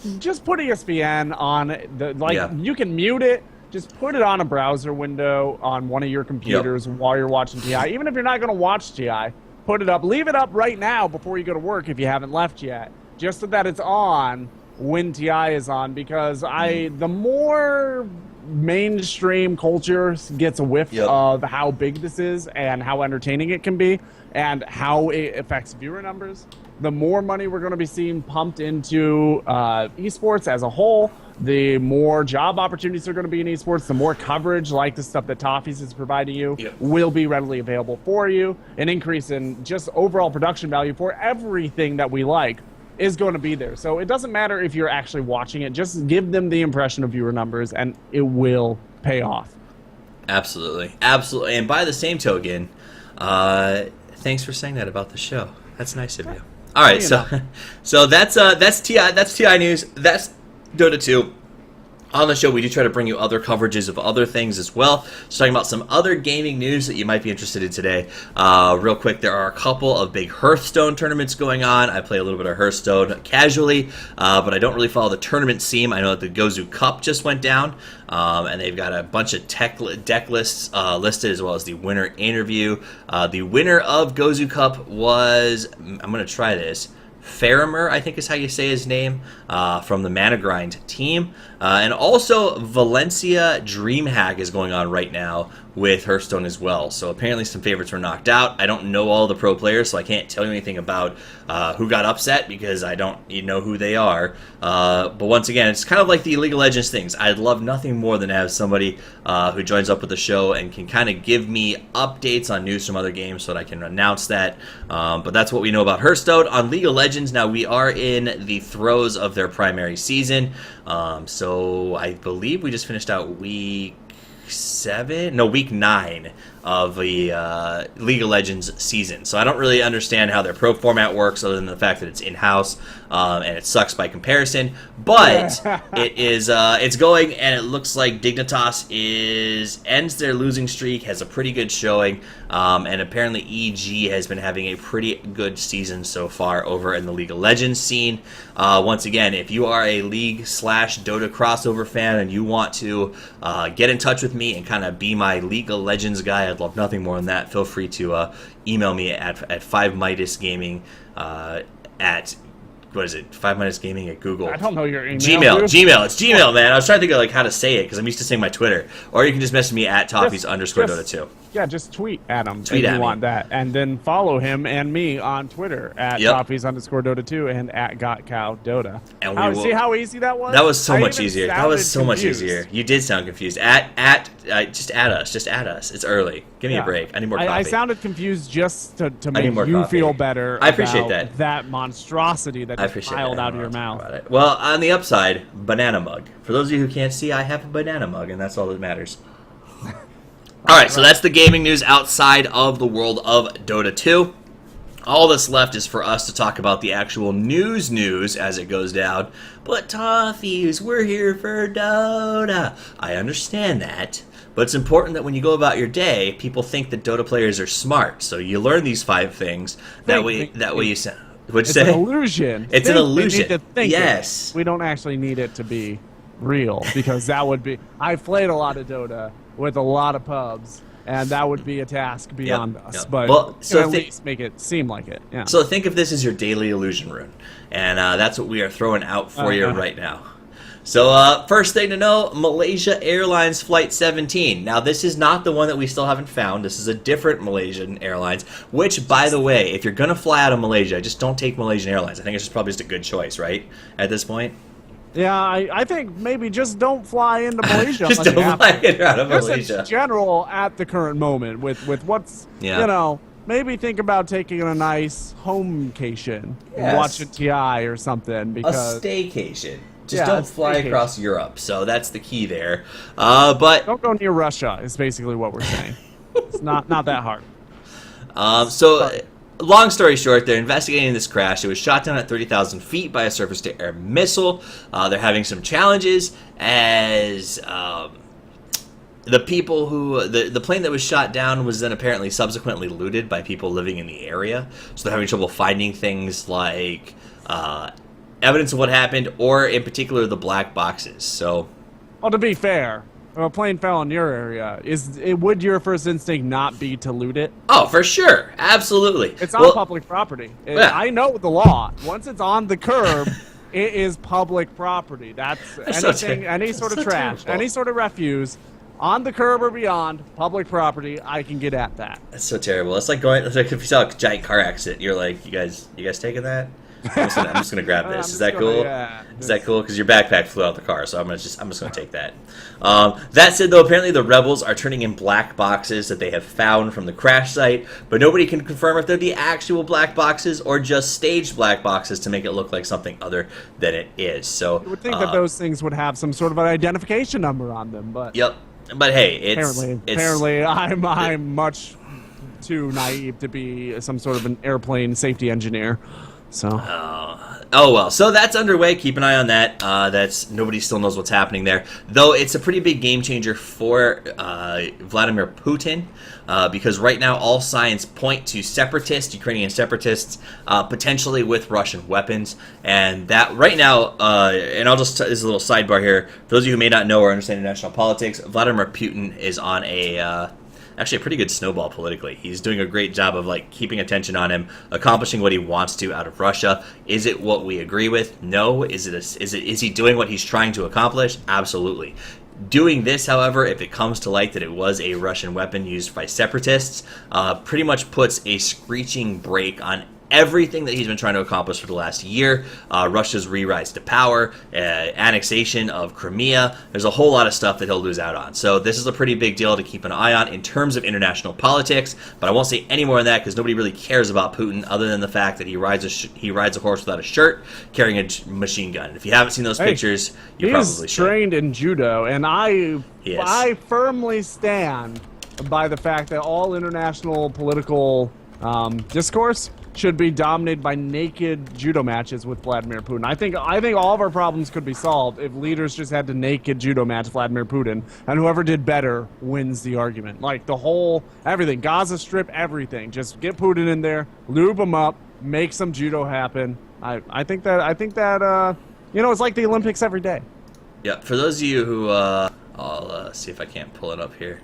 put ESPN on. You can mute it. just put it on a browser window on one of your computers while you're watching TI. Even if you're not going to watch TI, put it up. Leave it up right now before you go to work if you haven't left yet, just so that it's on when TI is on. Because the more mainstream culture gets a whiff of how big this is and how entertaining it can be and how it affects viewer numbers, the more money we're going to be seeing pumped into esports as a whole. The more job opportunities are going to be in esports, the more coverage like the stuff that Toffees is providing you will be readily available for you. An increase in just overall production value for everything that we like is going to be there. So it doesn't matter if you're actually watching it. Just give them the impression of viewer numbers, and it will pay off. Absolutely. Absolutely. And by the same token, thanks for saying that about the show. That's nice of you. All right, so that's TI news. That's Dota 2. On the show, we do try to bring you other coverages of other things as well. So talking about some other gaming news that you might be interested in today. Real quick, there are a couple of big Hearthstone tournaments going on. I play a little bit of Hearthstone casually, but I don't really follow the tournament scene. I know that the Gozu Cup just went down, and they've got a bunch of deck lists listed, as well as the winner interview. The winner of Gozu Cup was, I'm going to try this, Faramer, I think is how you say his name, from the Mana Grind team. And also Valencia DreamHack is going on right now with Hearthstone as well. So apparently some favorites were knocked out. I don't know all the pro players, so I can't tell you anything about who got upset because I don't know who they are. But once again, it's kind of like the League of Legends things. I'd love nothing more than to have somebody who joins up with the show and can kind of give me updates on news from other games so that I can announce that. But that's what we know about Hearthstone. On League of Legends, now we are in the throes of their primary season. So I believe we just finished out week 9 of the League of Legends season. So I don't really understand how their pro format works other than the fact that it's in-house and it sucks by comparison. But it's going, and it looks like Dignitas ends their losing streak, has a pretty good showing, and apparently EG has been having a pretty good season so far over in the League of Legends scene. Once again, if you are a League/Dota crossover fan and you want to get in touch with me and kind of be my League of Legends guy, I'd love nothing more than that. Feel free to email me at 5MidasGaming at, what is it? 5MidasGaming at Google. I don't know your email. Gmail. It's Gmail, man. I was trying to think of how to say it because I'm used to saying my Twitter. Or you can just message me at Toffees_Dota2. Yeah, just tweet at him if you want that. And then follow him and me on Twitter at Toffees_Dota2 and at GotCowDota. And see how easy that was? That was so much easier. Much easier. You did sound confused. Just add us. Just add us. It's early. Give me a break. I need more coffee. I sounded confused just to make you feel better. I appreciate that. That monstrosity that just piled out of your mouth. Well, on the upside, banana mug. For those of you who can't see, I have a banana mug, and that's all that matters. All right, so that's the gaming news outside of the world of Dota 2. All that's left is for us to talk about the actual news as it goes down. But Toffees, we're here for Dota. I understand that. But it's important that when you go about your day, people think that Dota players are smart. So you learn these 5 things. That way you sound... What'd you say? It's an illusion. It's an illusion. We need to think it. We don't actually need it to be real, because that would be... I've played a lot of Dota with a lot of pubs, and that would be a task beyond us. But at least make it seem like it. Yeah. So think of this as your daily illusion rune, and that's what we are throwing out for you right now. So first thing to know, Malaysia Airlines Flight 17. Now this is not the one that we still haven't found. This is a different Malaysian Airlines, which, by the way, if you're going to fly out of Malaysia, just don't take Malaysian Airlines. I think it's probably just a good choice, right, at this point? Yeah, I think maybe just don't fly into Malaysia. Just don't fly out of Malaysia. Just in general, at the current moment, with what's, maybe think about taking a nice homecation, watching TI or something. Because a staycation. Just don't fly across Europe. So that's the key there. But don't go near Russia is basically what we're saying. It's not that hard. Long story short, they're investigating this crash. It was shot down at 30,000 feet by a surface-to-air missile. They're having some challenges as the people who... The plane that was shot down was then apparently subsequently looted by people living in the area. So they're having trouble finding things like evidence of what happened, or in particular the black boxes. So... Well, to be fair, a plane fell in your area, would your first instinct not be to loot it? Oh, for sure, absolutely. It's on public property. Yeah. I know the law. Once it's on the curb, it is public property. That's anything, any sort of trash, terrible. any sort of refuse, on the curb or beyond, public property. I can get at that. That's so terrible. It's like going. It's like if you saw a giant car accident, you're like, you guys taking that? I'm just gonna grab this. Is that cool? Yeah, is that cool? Because your backpack flew out the car, so I'm just gonna take that. That said, though, apparently the rebels are turning in black boxes that they have found from the crash site, but nobody can confirm if they're the actual black boxes or just staged black boxes to make it look like something other than it is. So you would think that those things would have some sort of an identification number on them, but yep. But hey, apparently I'm much too naive to be some sort of an airplane safety engineer. So. Oh well, so that's underway. Keep an eye on that. That's nobody still knows what's happening there, though. It's a pretty big game changer for Vladimir Putin because right now all signs point to Ukrainian separatists, potentially with Russian weapons, and that right now. And I'll just this is a little sidebar here. For those of you who may not know or understand international politics, Vladimir Putin is on actually a pretty good snowball politically. He's doing a great job of like keeping attention on him, accomplishing what he wants to out of Russia. Is it what we agree with? No. Is he doing what he's trying to accomplish? Absolutely. Doing this, however, if it comes to light that it was a Russian weapon used by separatists, pretty much puts a screeching brake on everything that he's been trying to accomplish for the last year. Russia's re-rise to power, annexation of Crimea. There's a whole lot of stuff that he'll lose out on. So this is a pretty big deal to keep an eye on in terms of international politics. But I won't say any more on that because nobody really cares about Putin other than the fact that he rides a horse without a shirt, carrying a machine gun. If you haven't seen those pictures, you probably should. He's trained in judo, and I firmly stand by the fact that all international political discourse should be dominated by naked judo matches with Vladimir Putin. I think all of our problems could be solved if leaders just had to naked judo match Vladimir Putin, and whoever did better wins the argument. Like the whole everything, Gaza Strip, everything. Just get Putin in there, lube him up, make some judo happen. I think that it's like the Olympics every day. Yeah. For those of you who I'll see if I can't pull it up here.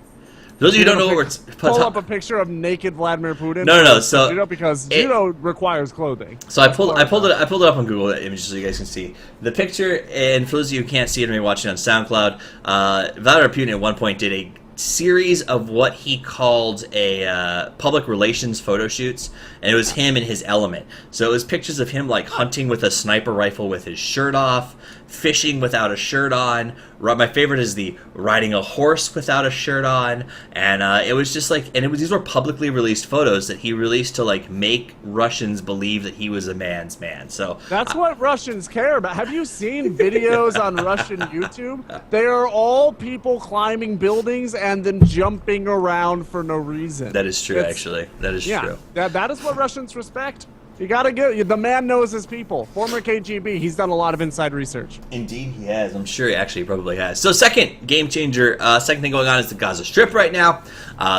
For those of you who don't know what we're pull up a picture of naked Vladimir Putin. No. So judo because judo requires clothing. So I pulled it up on Google Images so you guys can see the picture. And for those of you who can't see it, and watching on SoundCloud, Vladimir Putin at one point did a series of what he called a public relations photo shoots, and it was him in his element. So it was pictures of him like hunting with a sniper rifle with his shirt off, fishing without a shirt on. My favorite is the riding a horse without a shirt on, and it was just like, and these were publicly released photos that he released to like make Russians believe that he was a man's man. So that's what Russians care about. Have you seen videos on Russian YouTube? They are all people climbing buildings and then jumping around for no reason. That is true, actually. That is true. That is what Russians respect. You gotta get the man knows his people. Former KGB, he's done a lot of inside research. Indeed, he has. I'm sure he actually probably has. So, second game changer, second thing going on is the Gaza Strip right now.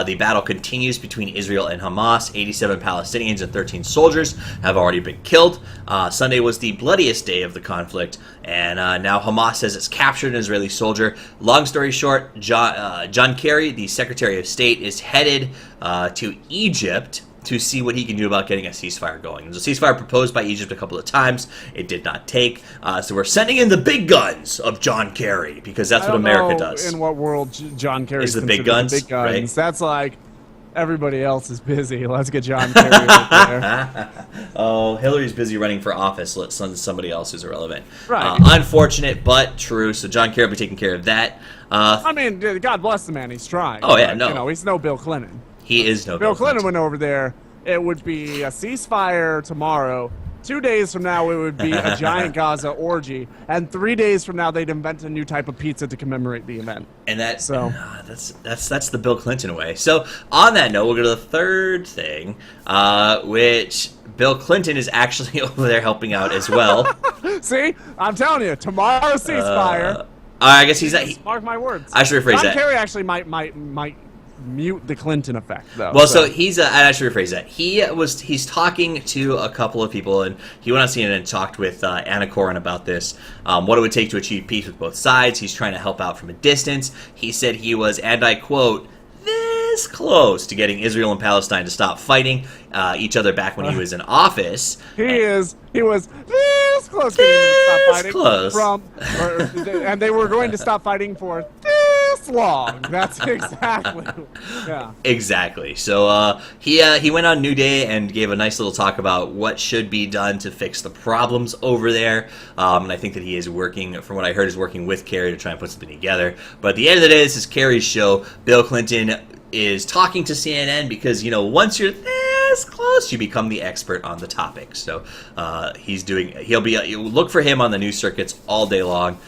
The battle continues between Israel and Hamas. 87 Palestinians and 13 soldiers have already been killed. Sunday was the bloodiest day of the conflict, and now Hamas says it's captured an Israeli soldier. Long story short, John Kerry, the Secretary of State, is headed to Egypt to see what he can do about getting a ceasefire going. There's a ceasefire proposed by Egypt a couple of times. It did not take. So we're sending in the big guns of John Kerry because that's what America does. In what world John Kerry is the big guns? The big guns. Right? That's like everybody else is busy. Let's get John Kerry over there. Oh, Hillary's busy running for office. Let's send somebody else who's irrelevant. Right. Unfortunate, but true. So John Kerry will be taking care of that. I mean, God bless the man. He's trying. Oh, yeah, no. He's no Bill Clinton. He is no Bill Clinton went over there. It would be a ceasefire tomorrow. 2 days from now, it would be a giant Gaza orgy, and 3 days from now, they'd invent a new type of pizza to commemorate the event. And that's the Bill Clinton way. So on that note, we'll go to the third thing, which Bill Clinton is actually over there helping out as well. See, I'm telling you, tomorrow's ceasefire. I guess he's not. Mark my words. I should rephrase that. John Kerry actually might mute the Clinton effect, though. Well, so he's I should rephrase that. He's talking to a couple of people, and he went on CNN and talked with Anna Coren about this, what it would take to achieve peace with both sides. He's trying to help out from a distance. He said he was, and I quote, this close to getting Israel and Palestine to stop fighting each other back when he was in office. He was this close to getting them to stop fighting. Close. And they were going to stop fighting for this long. That's exactly. Yeah. Exactly. So he went on New Day and gave a nice little talk about what should be done to fix the problems over there. And I think that he is working, from what I heard, is working with Kerry to try and put something together. But at the end of the day, this is Kerry's show. Bill Clinton is talking to CNN because, once you're this close, you become the expert on the topic. So you'll look for him on the news circuits all day long.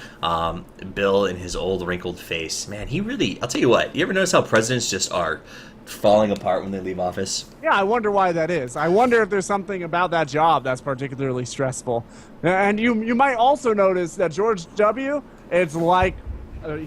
Bill in his old wrinkled face, man, I'll tell you what, you ever notice how presidents just are falling apart when they leave office? Yeah, I wonder why that is. I wonder if there's something about that job that's particularly stressful. And you might also notice that George W., it's like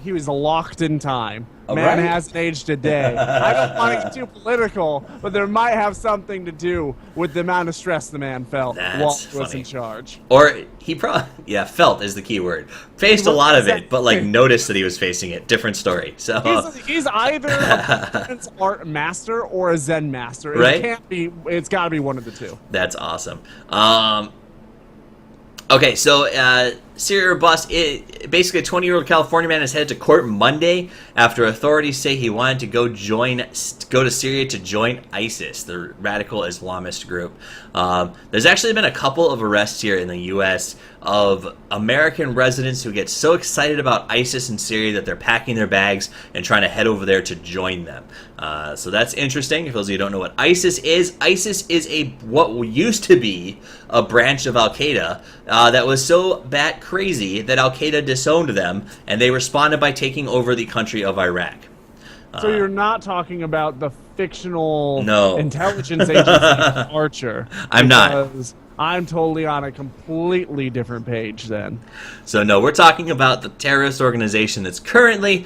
he was locked in time. Man hasn't aged a day. I don't want to get too political, but there might have something to do with the amount of stress the man felt while he was in charge. Or he probably, felt is the key word. Faced a lot of it, but noticed that he was facing it. Different story. So he's either a performance art master or a Zen master. Right? It's got to be one of the two. That's awesome. Okay, so Syria bust. Basically, a 20-year-old California man is headed to court Monday after authorities say he wanted to go to Syria to join ISIS, the radical Islamist group. There's actually been a couple of arrests here in the U.S. of American residents who get so excited about ISIS in Syria that they're packing their bags and trying to head over there to join them. So that's interesting. For those of you who don't know what ISIS is what used to be a branch of Al-Qaeda that was so crazy that Al-Qaeda disowned them, and they responded by taking over the country of Iraq. So you're not talking about the fictional intelligence agency Archer. I'm not. I'm totally on a completely different page then. So no, we're talking about the terrorist organization that's currently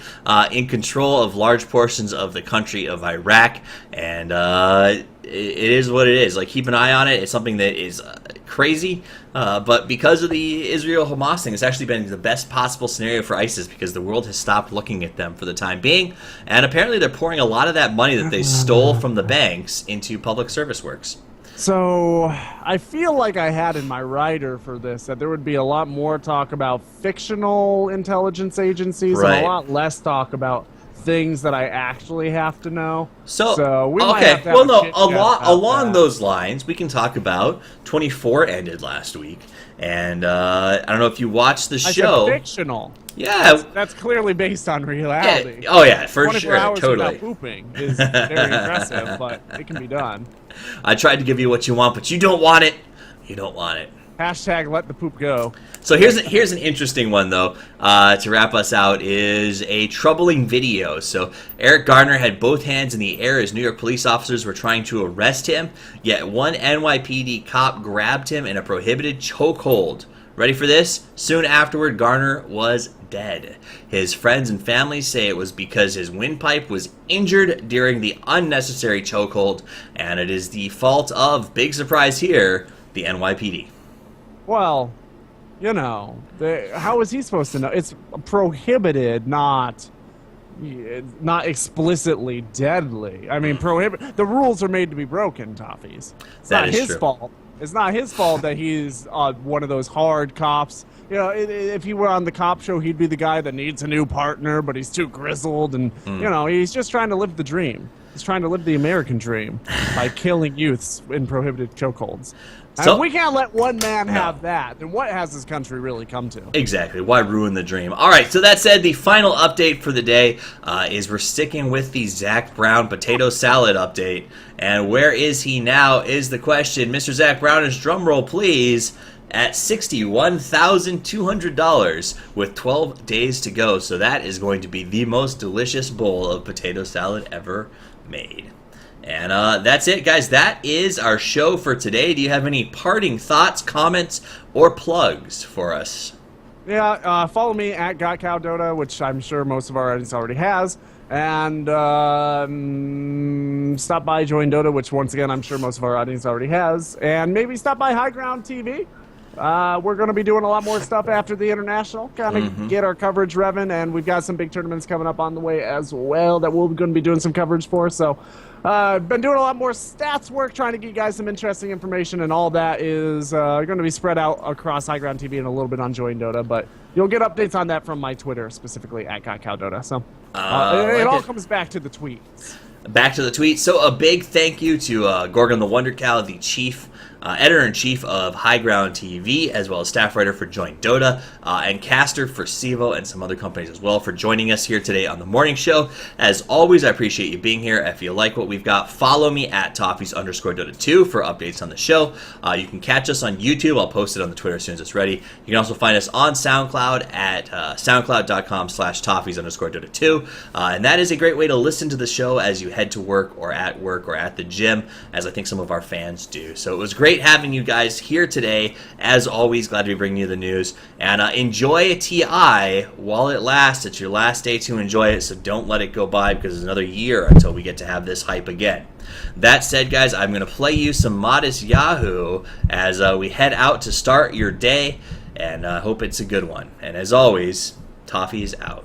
in control of large portions of the country of Iraq, and it is what it is. Like, keep an eye on it. It's something that is crazy, but because of the Israel-Hamas thing, it's actually been the best possible scenario for ISIS because the world has stopped looking at them for the time being, and apparently they're pouring a lot of that money that they stole from the banks into public service works. So I feel like I had in my writer for this that there would be a lot more talk about fictional intelligence agencies and a lot less talk about things that I actually have to know. So we might have to have along those lines, we can talk about 24 ended last week, and I don't know if you watched the show. I said fictional. Yeah, that's clearly based on reality. Yeah. Oh yeah, for 24 sure, hours totally. Without pooping is very impressive, but it can be done. I tried to give you what you want, but you don't want it. You don't want it. Hashtag let the poop go. So here's an interesting one, though, to wrap us out, is a troubling video. So Eric Garner had both hands in the air as New York police officers were trying to arrest him, yet one NYPD cop grabbed him in a prohibited chokehold. Ready for this? Soon afterward, Garner was dead. His friends and family say it was because his windpipe was injured during the unnecessary chokehold, and it is the fault of, big surprise here, the NYPD. Well, how is he supposed to know? It's prohibited, not explicitly deadly. I mean, the rules are made to be broken, Toffees. It's not his fault. It's not his fault that he's one of those hard cops. If he were on the cop show, he'd be the guy that needs a new partner, but he's too grizzled, and he's just trying to live the dream. He's trying to live the American dream by killing youths in prohibited chokeholds. So, if we can't let one man have that, then what has this country really come to? Exactly. Why ruin the dream? All right, so that said, the final update for the day is we're sticking with the Zach Brown potato salad update. And where is he now is the question. Mr. Zach Brown, his drum roll, please, at $61,200 with 12 days to go. So that is going to be the most delicious bowl of potato salad ever made. And that's it, guys. That is our show for today. Do you have any parting thoughts, comments, or plugs for us? Yeah, follow me at GotCowDota, which I'm sure most of our audience already has. And stop by Join Dota, which once again I'm sure most of our audience already has. And maybe stop by High Ground TV. We're going to be doing a lot more stuff after the international, kind of get our coverage revving, and we've got some big tournaments coming up on the way as well that we're going to be doing some coverage for. So been doing a lot more stats work, trying to get you guys some interesting information, and all that is going to be spread out across High Ground TV and a little bit on Join Dota, but you'll get updates on that from my Twitter, specifically at GotCowDota. So it all comes back to the tweets. Back to the tweet. So a big thank you to Gorgon the Wonder Cow, the chief editor-in-chief of High Ground TV, as well as staff writer for Join Dota, and caster for Sevo and some other companies as well, for joining us here today on the morning show. As always, I appreciate you being here. If you like what we've got, follow me at Toffees_Dota2 for updates on the show. You can catch us on YouTube. I'll post it on the Twitter as soon as it's ready. You can also find us on SoundCloud at soundcloud.com/Toffees_Dota2. And that is a great way to listen to the show as you head to work or at the gym, as I think some of our fans do. So it was great having you guys here today. As always, glad to be bringing you the news. And enjoy TI while it lasts. It's your last day to enjoy it, so don't let it go by, because it's another year until we get to have this hype again. That said, guys, I'm going to play you some Modest Yahoo as we head out to start your day, and I hope it's a good one. And as always, Toffees out.